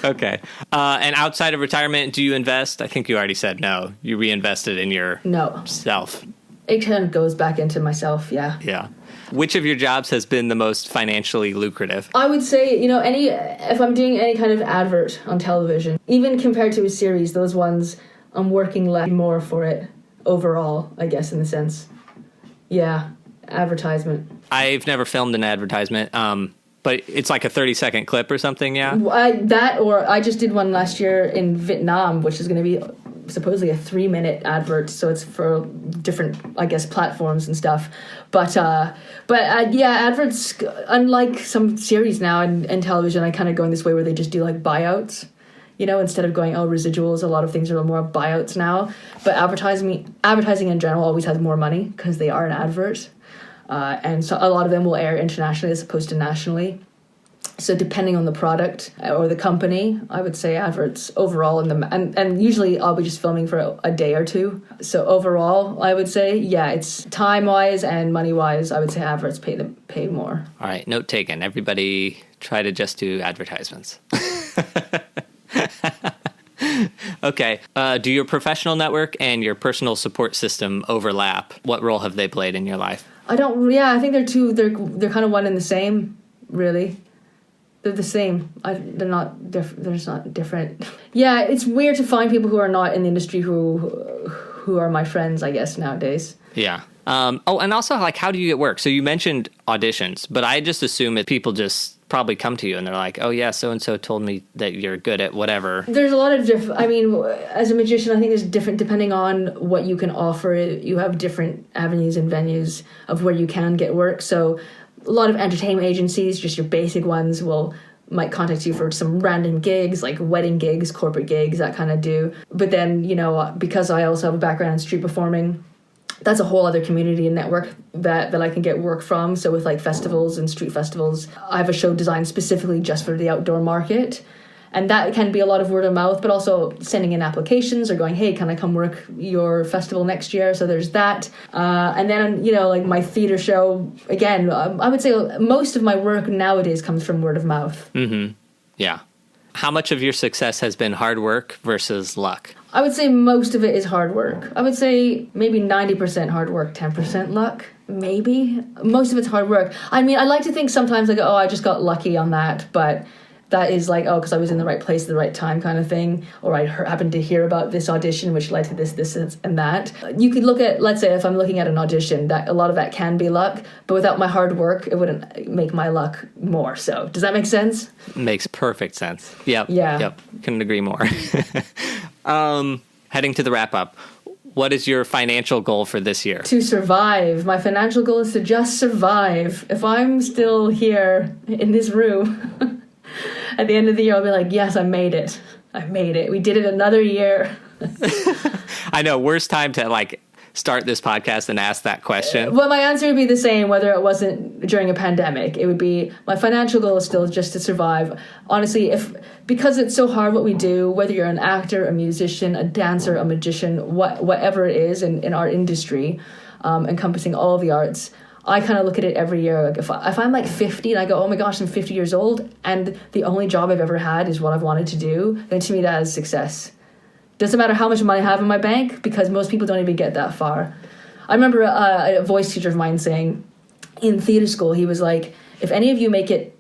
Okay. And outside of retirement, do you invest? I think you already said no. You reinvested in yourself. It kind of goes back into myself, yeah. Yeah. Which of your jobs has been the most financially lucrative? I would say, if I'm doing any kind of advert on television, even compared to a series, those ones, I'm working more for it overall, I guess, in the sense. Yeah, advertisement. I've never filmed an advertisement, but it's like a 30-second clip or something, yeah? I just did one last year in Vietnam, which is going to be supposedly a 3-minute advert, so it's for different, I guess, platforms and stuff. But adverts, unlike some series now in television, I kind of go in this way where they just do like buyouts. Instead of going, residuals, a lot of things are more buyouts now. But advertising in general always has more money because they are an advert. And so a lot of them will air internationally as opposed to nationally. So depending on the product or the company, I would say adverts overall and usually I'll be just filming for a day or two. So overall, I would say, yeah, it's time-wise and money-wise, I would say adverts pay more. All right, note taken. Everybody try to just do advertisements. Okay. Do your professional network and your personal support system overlap? What role have they played in your life? I think they're kind of one and the same, really. They're the same. They're not different. Yeah, it's weird to find people who are not in the industry who are my friends, I guess, nowadays. Yeah. And also, like, how do you get work? So you mentioned auditions, but I just assume that people just probably come to you and they're like, oh, yeah, so-and-so told me that you're good at whatever. There's a lot of different... I mean, as a magician, I think there's different... Depending on what you can offer, you have different avenues and venues of where you can get work. So a lot of entertainment agencies, just your basic ones, might contact you for some random gigs, like wedding gigs, corporate gigs, that kind of do. But then, because I also have a background in street performing, that's a whole other community and network that I can get work from. So with like festivals and street festivals, I have a show designed specifically just for the outdoor market. And that can be a lot of word of mouth, but also sending in applications or going, hey, can I come work your festival next year? So there's that. And then, like my theater show, again, I would say most of my work nowadays comes from word of mouth. Mm-hmm. Yeah. How much of your success has been hard work versus luck? I would say most of it is hard work. I would say maybe 90% hard work, 10% luck. Maybe. Most of it's hard work. I mean, I like to think sometimes like, I just got lucky on that, but that is like, oh, because I was in the right place at the right time kind of thing, or I happened to hear about this audition which led to this and that. You could look at, let's say if I'm looking at an audition, that a lot of that can be luck, but without my hard work it wouldn't make my luck more so. Does that make sense? Makes perfect sense. Yep. Yeah. Yep. Couldn't agree more. Heading to the wrap up, what is your financial goal for this year? To survive. My financial goal is to just survive. If I'm still here in this room at the end of the year, I'll be like, yes, I made it. I made it. We did it another year. I know, worst time to like start this podcast and ask that question. Well, my answer would be the same whether it wasn't during a pandemic. It would be, my financial goal is still just to survive. Honestly, because it's so hard what we do, whether you're an actor, a musician, a dancer, a magician, whatever it is in our industry, encompassing all of the arts, I kind of look at it every year. Like if I'm like 50 and I go, oh my gosh, I'm 50 years old and the only job I've ever had is what I've wanted to do, then to me that is success. Doesn't matter how much money I have in my bank, because most people don't even get that far. I remember a voice teacher of mine saying in theater school, he was like, if any of you make it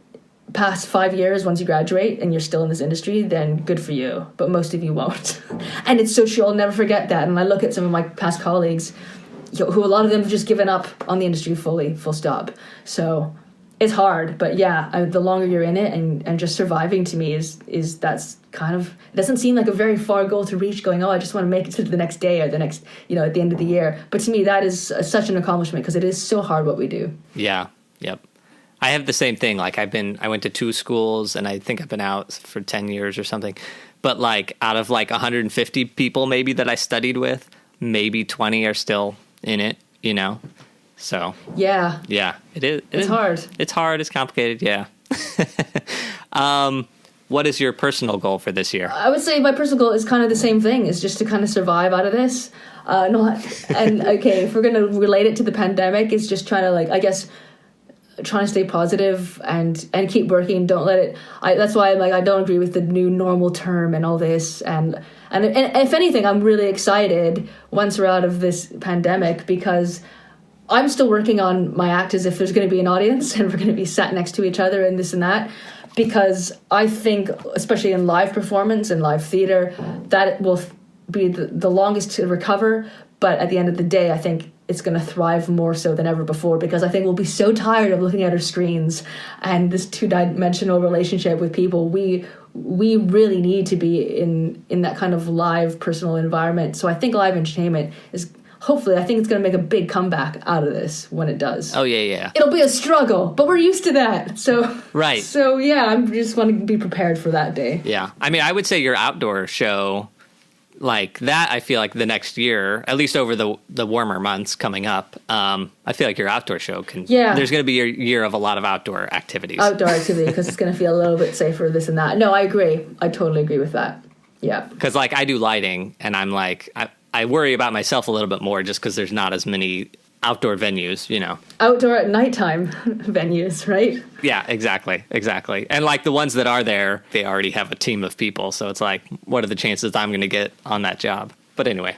past 5 years once you graduate and you're still in this industry, then good for you. But most of you won't. And it's so true. I'll never forget that. And I look at some of my past colleagues, who a lot of them have just given up on the industry fully, full stop. So it's hard, but yeah, the longer you're in it and just surviving, to me is that's kind of, it doesn't seem like a very far goal to reach, going, oh, I just want to make it to the next day or the next, at the end of the year. But to me, that is such an accomplishment, because it is so hard what we do. Yeah. Yep. I have the same thing. Like I went to 2 schools and I think I've been out for 10 years or something. But like out of like 150 people maybe that I studied with, maybe 20 are still in it, So yeah, it is. It's hard. It's hard. It's complicated. Yeah. What is your personal goal for this year? I would say my personal goal is kind of the same thing. Is just to kind of survive out of this. If we're going to relate it to the pandemic, it's just trying to, like, I guess, trying to stay positive and keep working. Don't let it. That's why I'm like, I don't agree with the new normal term and all this. And if anything, I'm really excited once we're out of this pandemic, because I'm still working on my act as if there's going to be an audience and we're going to be sat next to each other and this and that, because I think, especially in live performance and live theater, that will be the longest to recover. But at the end of the day, I think it's going to thrive more so than ever before, because I think we'll be so tired of looking at our screens and this two-dimensional relationship with people. We really need to be in that kind of live personal environment. So I think live entertainment is, hopefully, I think it's going to make a big comeback out of this when it does. Oh, yeah. It'll be a struggle, but we're used to that. So right. So, yeah, I just want to be prepared for that day. Yeah. I mean, I would say your outdoor show, like that, I feel like the next year, at least over the warmer months coming up, I feel like your outdoor show can... Yeah. There's going to be a year of a lot of outdoor activities. Outdoor activity, because it's going to feel a little bit safer, this and that. No, I agree. I totally agree with that. Yeah. Because, like, I do lighting, and I'm like... I worry about myself a little bit more just because there's not as many outdoor venues, Outdoor at nighttime venues, right? Yeah, exactly. And like the ones that are there, they already have a team of people. So it's like, what are the chances I'm going to get on that job? But anyway,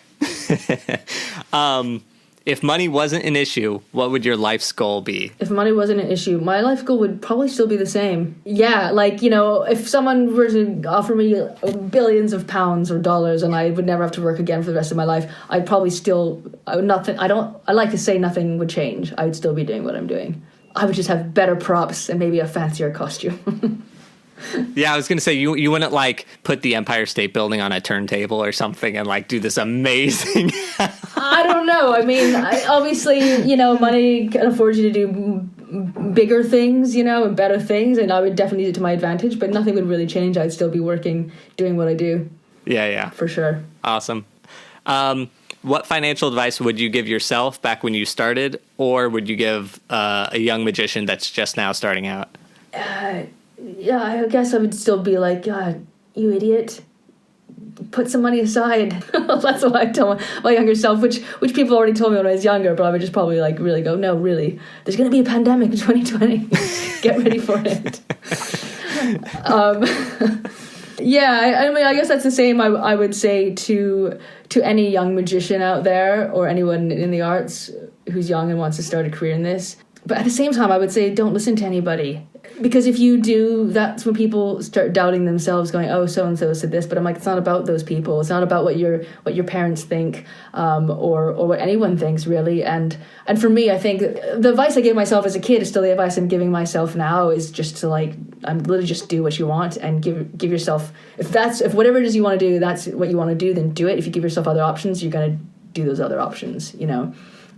if money wasn't an issue, what would your life's goal be? If money wasn't an issue, my life goal would probably still be the same. Yeah, like, if someone were to offer me billions of pounds or dollars and I would never have to work again for the rest of my life, I'd probably still, I like to say nothing would change. I would still be doing what I'm doing. I would just have better props and maybe a fancier costume. Yeah, I was going to say, you wouldn't, like, put the Empire State Building on a turntable or something and, like, do this amazing... I don't know. I mean, obviously, money can afford you to do bigger things, and better things, and I would definitely use it to my advantage, but nothing would really change. I'd still be working, doing what I do. Yeah. For sure. Awesome. What financial advice would you give yourself back when you started, or would you give a young magician that's just now starting out? Yeah, I guess I would still be like, God, you idiot. Put some money aside. That's what I tell my younger self, which people already told me when I was younger, but I would just probably like really go, no, really, there's going to be a pandemic in 2020. Get ready for it. Yeah, I mean, I guess that's the same I would say to any young magician out there, or anyone in the arts who's young and wants to start a career in this. But at the same time, I would say don't listen to anybody. Because if you do, that's when people start doubting themselves, going, "Oh, so and so said this," but I'm like, it's not about those people. It's not about what your parents think, or what anyone thinks, really. And for me, I think the advice I gave myself as a kid is still the advice I'm giving myself now. Is just to I'm literally just do what you want and give yourself, if whatever it is you want to do, that's what you want to do, then do it. If you give yourself other options, you're gonna do those other options.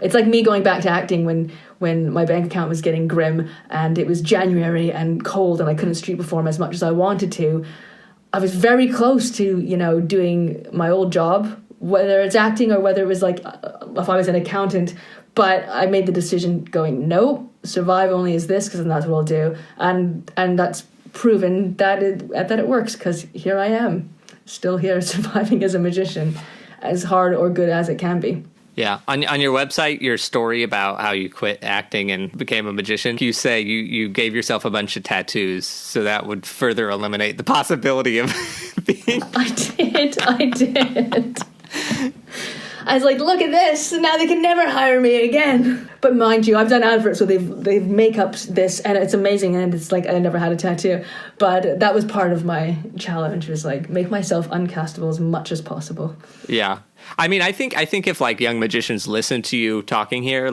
It's like me going back to acting when my bank account was getting grim and it was January and cold and I couldn't street perform as much as I wanted to. I was very close to, doing my old job, whether it's acting or whether it was if I was an accountant. But I made the decision going, no, survive only as this, because that's what I'll do. And that's proven that it works, because here I am, still here, surviving as a magician, as hard or good as it can be. Yeah. On your website, your story about how you quit acting and became a magician, you say you gave yourself a bunch of tattoos, so that would further eliminate the possibility of being... I did. I was like, look at this, now they can never hire me again. But mind you, I've done adverts where they've make-upped this, and it's amazing, and it's like I never had a tattoo. But that was part of my challenge, was make myself uncastable as much as possible. Yeah. I mean, I think if young magicians listen to you talking here,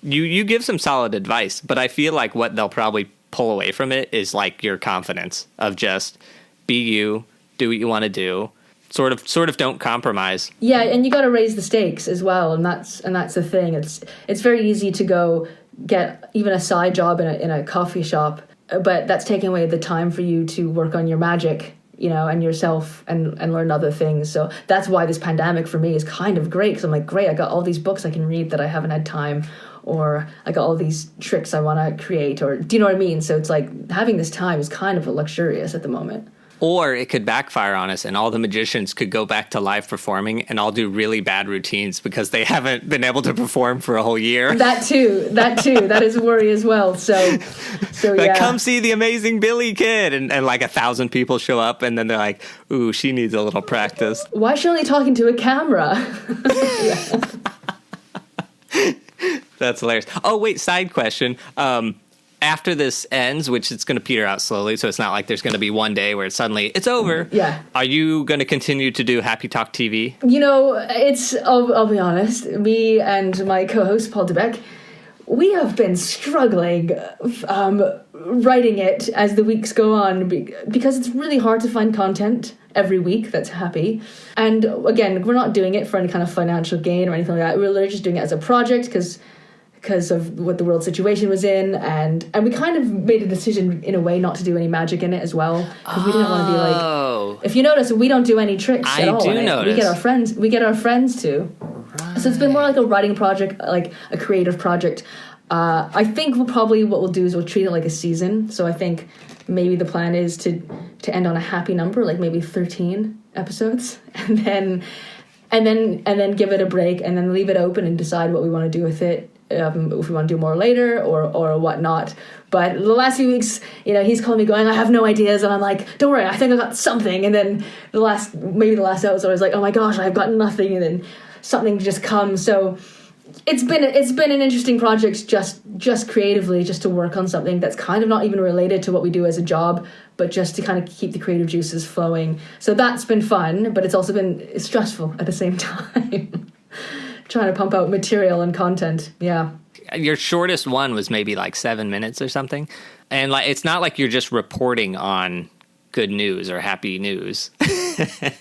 you give some solid advice, but I feel like what they'll probably pull away from it is your confidence of just be you, do what you want to do, sort of don't compromise. Yeah, and you got to raise the stakes as well, and that's the thing. It's very easy to go get even a side job in a coffee shop, but that's taking away the time for you to work on your magic, and yourself and learn other things. So that's why this pandemic for me is kind of great, because I'm like, great, I got all these books I can read that I haven't had time, or I got all these tricks I want to create, or do you know what I mean? So it's having this time is kind of luxurious at the moment. Or it could backfire on us and all the magicians could go back to live performing and all do really bad routines because they haven't been able to perform for a whole year. That too. That is a worry as well. So yeah. Come see the amazing Billy Kid. And 1,000 people show up and then they're like, ooh, she needs a little practice. Why is she only talking to a camera? That's hilarious. Oh, wait, side question. After this ends, which it's going to peter out slowly, so it's not like there's going to be one day where it's over. Yeah. Are you going to continue to do Happy Talk TV? I'll be honest, me and my co-host, Paul DeBeck, we have been struggling writing it as the weeks go on, because it's really hard to find content every week that's happy. And again, we're not doing it for any kind of financial gain or anything like that. We're literally just doing it as a project because of what the world situation was in, and we kind of made a decision in a way not to do any magic in it as well, because we didn't want to be if you notice, we don't do any tricks at all. I do notice. We get our friends to. Right. So it's been more like a writing project, like a creative project. I think what we'll do is we'll treat it like a season. So I think maybe the plan is to end on a happy number, like maybe 13 episodes, and then give it a break, and then leave it open and decide what we want to do with it. If we want to do more later or whatnot. But the last few weeks, he's calling me going, I have no ideas, and I'm like, don't worry, I think I got something. And then the last episode, I was like, oh my gosh, I've got nothing, and then something just comes. So it's been an interesting project, just creatively, just to work on something that's kind of not even related to what we do as a job, but just to kind of keep the creative juices flowing. So that's been fun, but it's also been stressful at the same time. Trying to pump out material and content. Yeah. Your shortest one was maybe 7 minutes or something. And it's not like you're just reporting on good news or happy news. So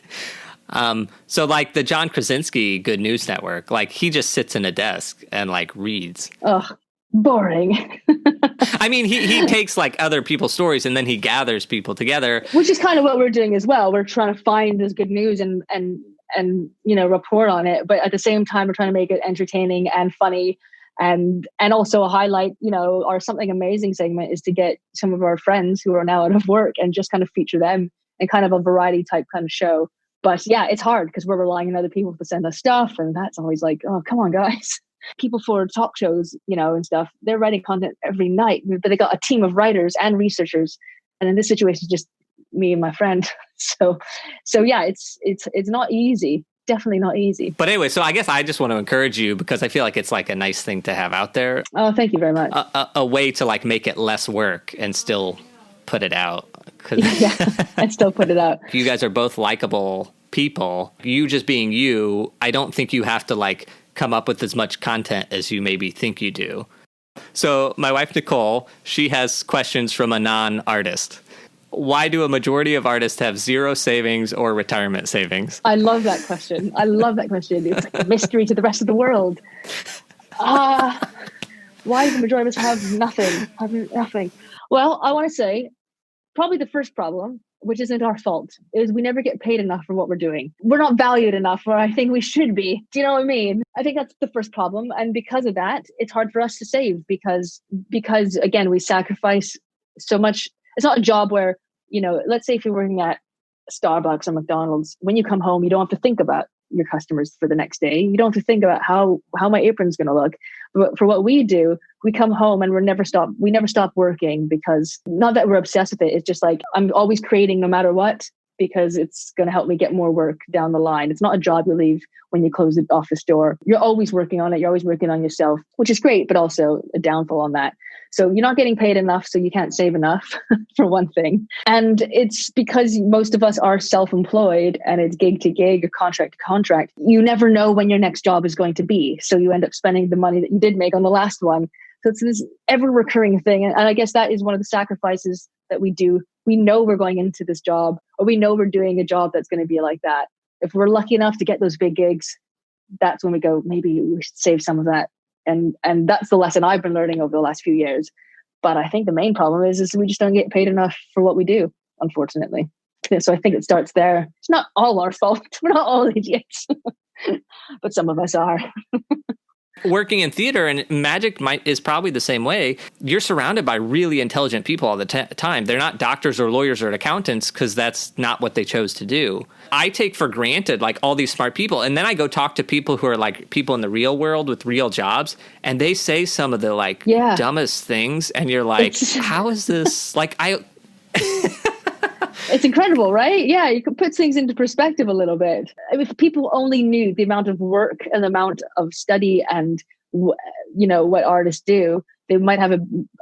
the John Krasinski Good News Network, he just sits in a desk and reads. Ugh, boring. I mean, he takes other people's stories and then he gathers people together. Which is kind of what we're doing as well. We're trying to find this good news and report on it, but at the same time we're trying to make it entertaining and funny, and also highlight our Something Amazing segment is to get some of our friends who are now out of work and just kind of feature them in kind of a variety type kind of show. But yeah, it's hard because we're relying on other people to send us stuff, and that's always oh, come on guys. People for talk shows and stuff, they're writing content every night, but they got a team of writers and researchers, and in this situation just me and my friend. So yeah, it's not easy, definitely not easy. But anyway, so I guess I just want to encourage you, because I feel like it's like a nice thing to have out there. Oh, thank you very much. A way to like make it less work and still put it out. Yeah, and still put it out. You guys are both likable people. You just being you, I don't think you have to like come up with as much content as you maybe think you do. So my wife, Nicole, she has questions from a non-artist. Why do a majority of artists have zero savings or retirement savings? I love that question. It's like a mystery to the rest of the world. Why do the majority of us have nothing? Well, I want to say probably the first problem, which isn't our fault, is we never get paid enough for what we're doing. We're not valued enough where I think we should be. Do you know what I mean? I think that's the first problem. And because of that, it's hard for us to save because again, we sacrifice so much. It's not a job where, let's say if you're working at Starbucks or McDonald's, when you come home, you don't have to think about your customers for the next day. You don't have to think about how my apron's going to look. But for what we do, we come home and we never stop working, because not that we're obsessed with it. It's just like, I'm always creating no matter what, because it's going to help me get more work down the line. It's not a job you leave when you close the office door. You're always working on it. You're always working on yourself, which is great, but also a downfall on that. So you're not getting paid enough, so you can't save enough for one thing. And it's because most of us are self-employed and it's gig to gig or contract to contract. You never know when your next job is going to be. So you end up spending the money that you did make on the last one. So it's this ever recurring thing. And I guess that is one of the sacrifices that we do. We know we're going into this job, or we know we're doing a job that's going to be like that. If we're lucky enough to get those big gigs, that's when we go, maybe we should save some of that. And that's the lesson I've been learning over the last few years. But I think the main problem is we just don't get paid enough for what we do, unfortunately. So I think it starts there. It's not all our fault. We're not all idiots, but some of us are. Working in theater and magic is probably the same way. You're surrounded by really intelligent people all the time. They're not doctors or lawyers or accountants, because that's not what they chose to do. I take for granted like all these smart people, and then I go talk to people who are like people in the real world with real jobs, and they say some of the like dumbest things, and you're like, how is this like It's incredible, right? Yeah, you can put things into perspective a little bit. If people only knew the amount of work and the amount of study and what artists do, they might have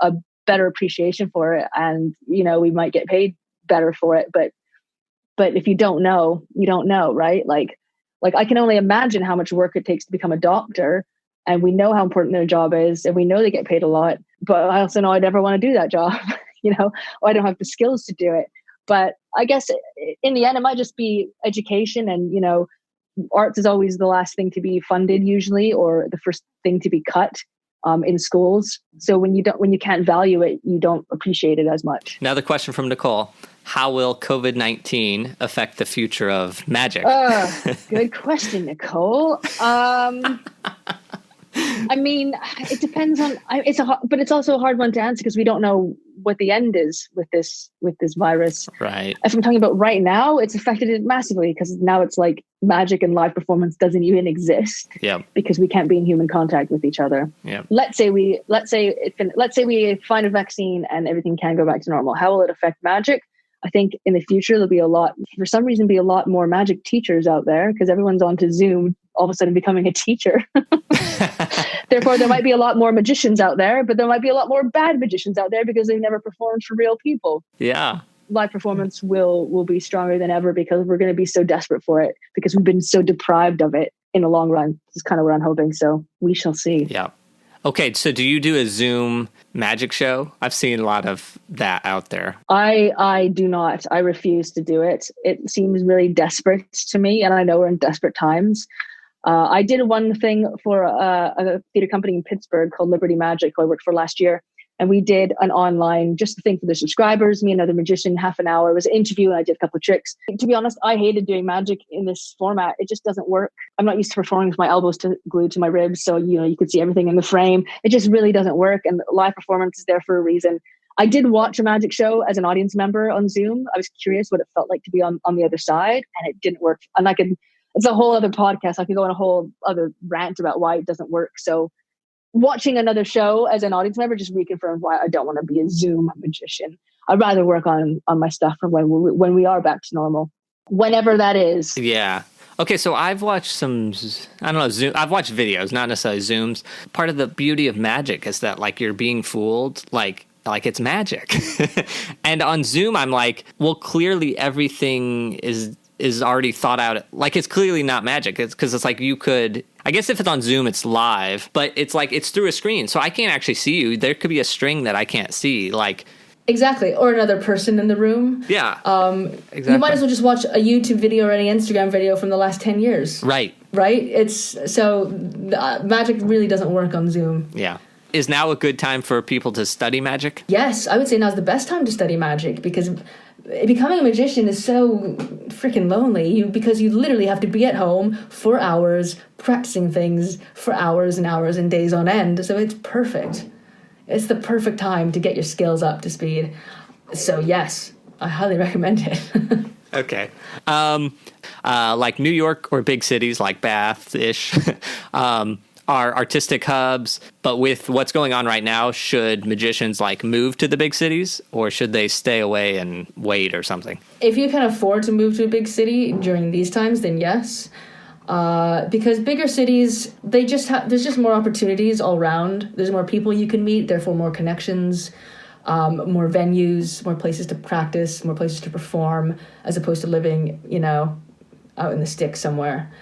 a better appreciation for it, and we might get paid better for it. But if you don't know, you don't know, right? Like I can only imagine how much work it takes to become a doctor, and we know how important their job is, and we know they get paid a lot. But I also know I never want to do that job, or I don't have the skills to do it. But I guess in the end, it might just be education, and arts is always the last thing to be funded usually, or the first thing to be cut in schools. So when you can't value it, you don't appreciate it as much. Now the question from Nicole: how will COVID-19 affect the future of magic? Good question, Nicole. I mean, it depends on. But it's also a hard one to answer because we don't know what the end is with this virus. Right. If I'm talking about right now, it's affected it massively because now it's like magic and live performance doesn't even exist. Yeah. Because we can't be in human contact with each other. Yeah. Let's say we find a vaccine and everything can go back to normal. How will it affect magic? I think in the future there'll be a lot more magic teachers out there because everyone's onto Zoom, all of a sudden becoming a teacher. Therefore, there might be a lot more magicians out there, but there might be a lot more bad magicians out there because they've never performed for real people. Yeah. Live performance will be stronger than ever because we're going to be so desperate for it because we've been so deprived of it in the long run. This is kind of what I'm hoping. So we shall see. Yeah. Okay, so do you do a Zoom magic show? I've seen a lot of that out there. I do not. I refuse to do it. It seems really desperate to me, and I know we're in desperate times. I did one thing for a theater company in Pittsburgh called Liberty Magic, who I worked for last year. And we did an online, just a thing for the subscribers, me and another magician, half an hour. It was an interview and I did a couple of tricks. To be honest, I hated doing magic in this format. It just doesn't work. I'm not used to performing with my elbows glued to my ribs. So, you could see everything in the frame. It just really doesn't work. And live performance is there for a reason. I did watch a magic show as an audience member on Zoom. I was curious what it felt like to be on the other side, and it didn't work. And it's a whole other podcast. I could go on a whole other rant about why it doesn't work. So watching another show as an audience member just reconfirmed why I don't want to be a Zoom magician. I'd rather work on my stuff for when we are back to normal, whenever that is. Yeah. Okay, so I've watched some, I don't know, Zoom. I've watched videos, not necessarily Zooms. Part of the beauty of magic is that like you're being fooled, like it's magic. And on Zoom, I'm like, well, clearly everything is already thought out. Like it's clearly not magic. It's because it's like you could. I guess if it's on Zoom, it's live, but it's like it's through a screen, so I can't actually see you. There could be a string that I can't see, like. Exactly, or another person in the room. Yeah. Exactly. You might as well just watch a YouTube video or any Instagram video from the last 10 years. Right. Right? It's so magic really doesn't work on Zoom. Yeah. Is now a good time for people to study magic? Yes, I would say now's the best time to study magic because becoming a magician is so freaking lonely because you literally have to be at home for hours practicing things for hours and hours and days on end. So it's perfect. It's the perfect time to get your skills up to speed. So yes, I highly recommend it. Okay. Like New York or big cities like Bath-ish are artistic hubs, but with what's going on right now, should magicians like move to the big cities or should they stay away and wait or something? If you can afford to move to a big city during these times, then yes. Because bigger cities, there's just more opportunities all around. There's more people you can meet, therefore more connections, more venues, more places to practice, more places to perform, as opposed to living, out in the sticks somewhere.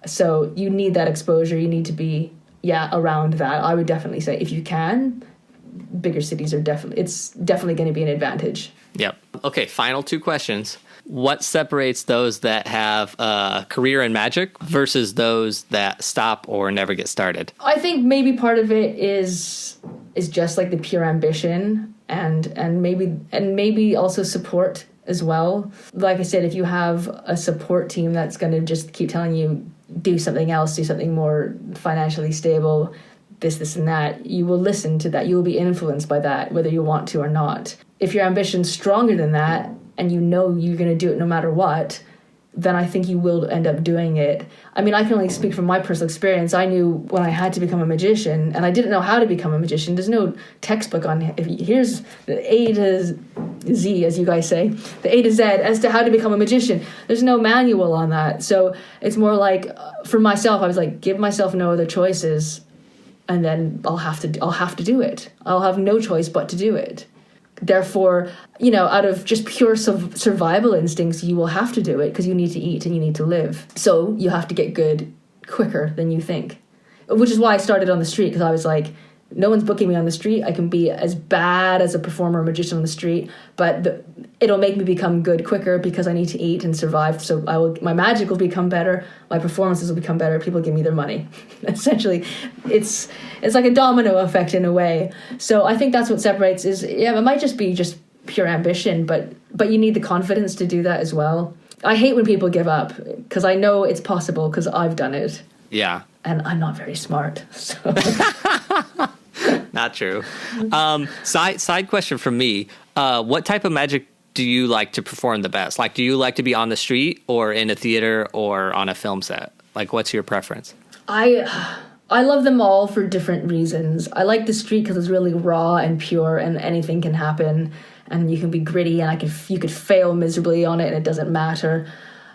So you need that exposure. You need to be, around that. I would definitely say if you can, bigger cities it's definitely going to be an advantage. Yep. Okay, final two questions. What separates those that have a career in magic versus those that stop or never get started? I think maybe part of it is just like the pure ambition and maybe also support as well. Like I said, if you have a support team that's going to just keep telling you do something else, do something more financially stable, this and that, you will listen to that. You will be influenced by that, whether you want to or not. If your ambition's stronger than that, and you know you're going to do it no matter what, then I think you will end up doing it. I mean, I can only speak from my personal experience. I knew when I had to become a magician, and I didn't know how to become a magician. There's no textbook on, here's the A to Z, as you guys say, the A to Z as to how to become a magician. There's no manual on that. So it's more like, for myself, I was like, give myself no other choices, and then I'll have to do it. I'll have no choice but to do it. Therefore, out of just pure survival instincts, you will have to do it because you need to eat and you need to live. So you have to get good quicker than you think, which is why I started on the street, because I was like, no one's booking me on the street. I can be as bad as a performer or magician on the street, but it'll make me become good quicker because I need to eat and survive. So my magic will become better. My performances will become better. People give me their money. Essentially, it's like a domino effect in a way. So I think that's what separates it might just be just pure ambition, but you need the confidence to do that as well. I hate when people give up because I know it's possible because I've done it. Yeah. And I'm not very smart. So. Not true. Side question from me. What type of magic do you like to perform the best? Like, do you like to be on the street or in a theater or on a film set? Like, what's your preference? I love them all for different reasons. I like the street because it's really raw and pure and anything can happen and you can be gritty and you could fail miserably on it and it doesn't matter.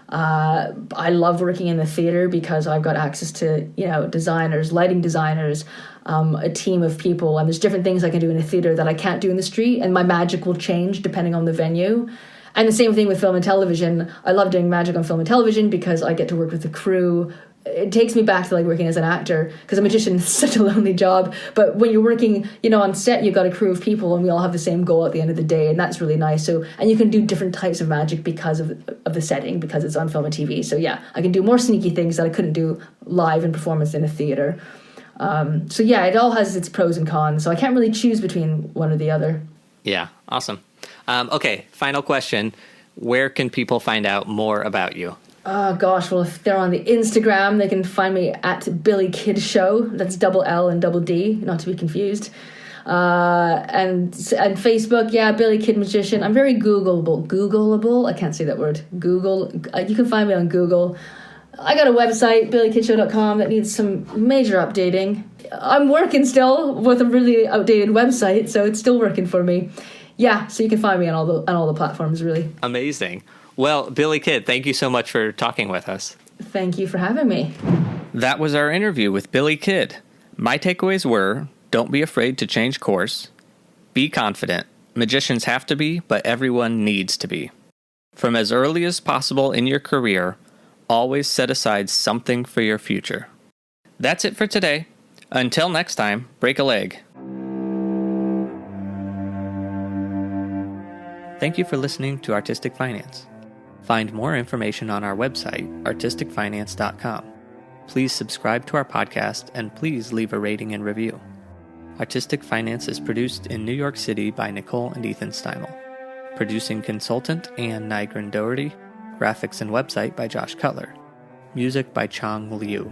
I love working in the theater because I've got access to, designers, lighting designers, a team of people, and there's different things I can do in a theater that I can't do in the street, and my magic will change depending on the venue. And the same thing with film and television. I love doing magic on film and television because I get to work with the crew. It takes me back to like working as an actor because a magician is such a lonely job. But when you're working, on set, you've got a crew of people and we all have the same goal at the end of the day, and that's really nice. So, and you can do different types of magic because of the setting, because it's on film and TV. So yeah, I can do more sneaky things that I couldn't do live in performance in a theater. So yeah, it all has its pros and cons. So I can't really choose between one or the other. Yeah, awesome. Okay, final question. Where can people find out more about you? Oh gosh, well if they're on the Instagram, they can find me at Billy Kid Show. That's double L and double D, not to be confused. And Facebook, Billy Kid Magician. I'm very Googleable. I can't say that word. Google. You can find me on Google. I got a website, billykidshow.com, that needs some major updating. I'm working still with a really outdated website, so it's still working for me. Yeah, so you can find me on all the platforms, really. Amazing. Well, Billy Kid, thank you so much for talking with us. Thank you for having me. That was our interview with Billy Kidd. My takeaways were, don't be afraid to change course. Be confident. Magicians have to be, but everyone needs to be. From as early as possible in your career, always set aside something for your future. That's it for today. Until next time, break a leg. Thank you for listening to Artistic Finance. Find more information on our website, artisticfinance.com. Please subscribe to our podcast and please leave a rating and review. Artistic Finance is produced in New York City by Nicole and Ethan Steimel. Producing consultant Ann Nygren Doherty. Graphics and website by Josh Cutler. Music by Chong Liu.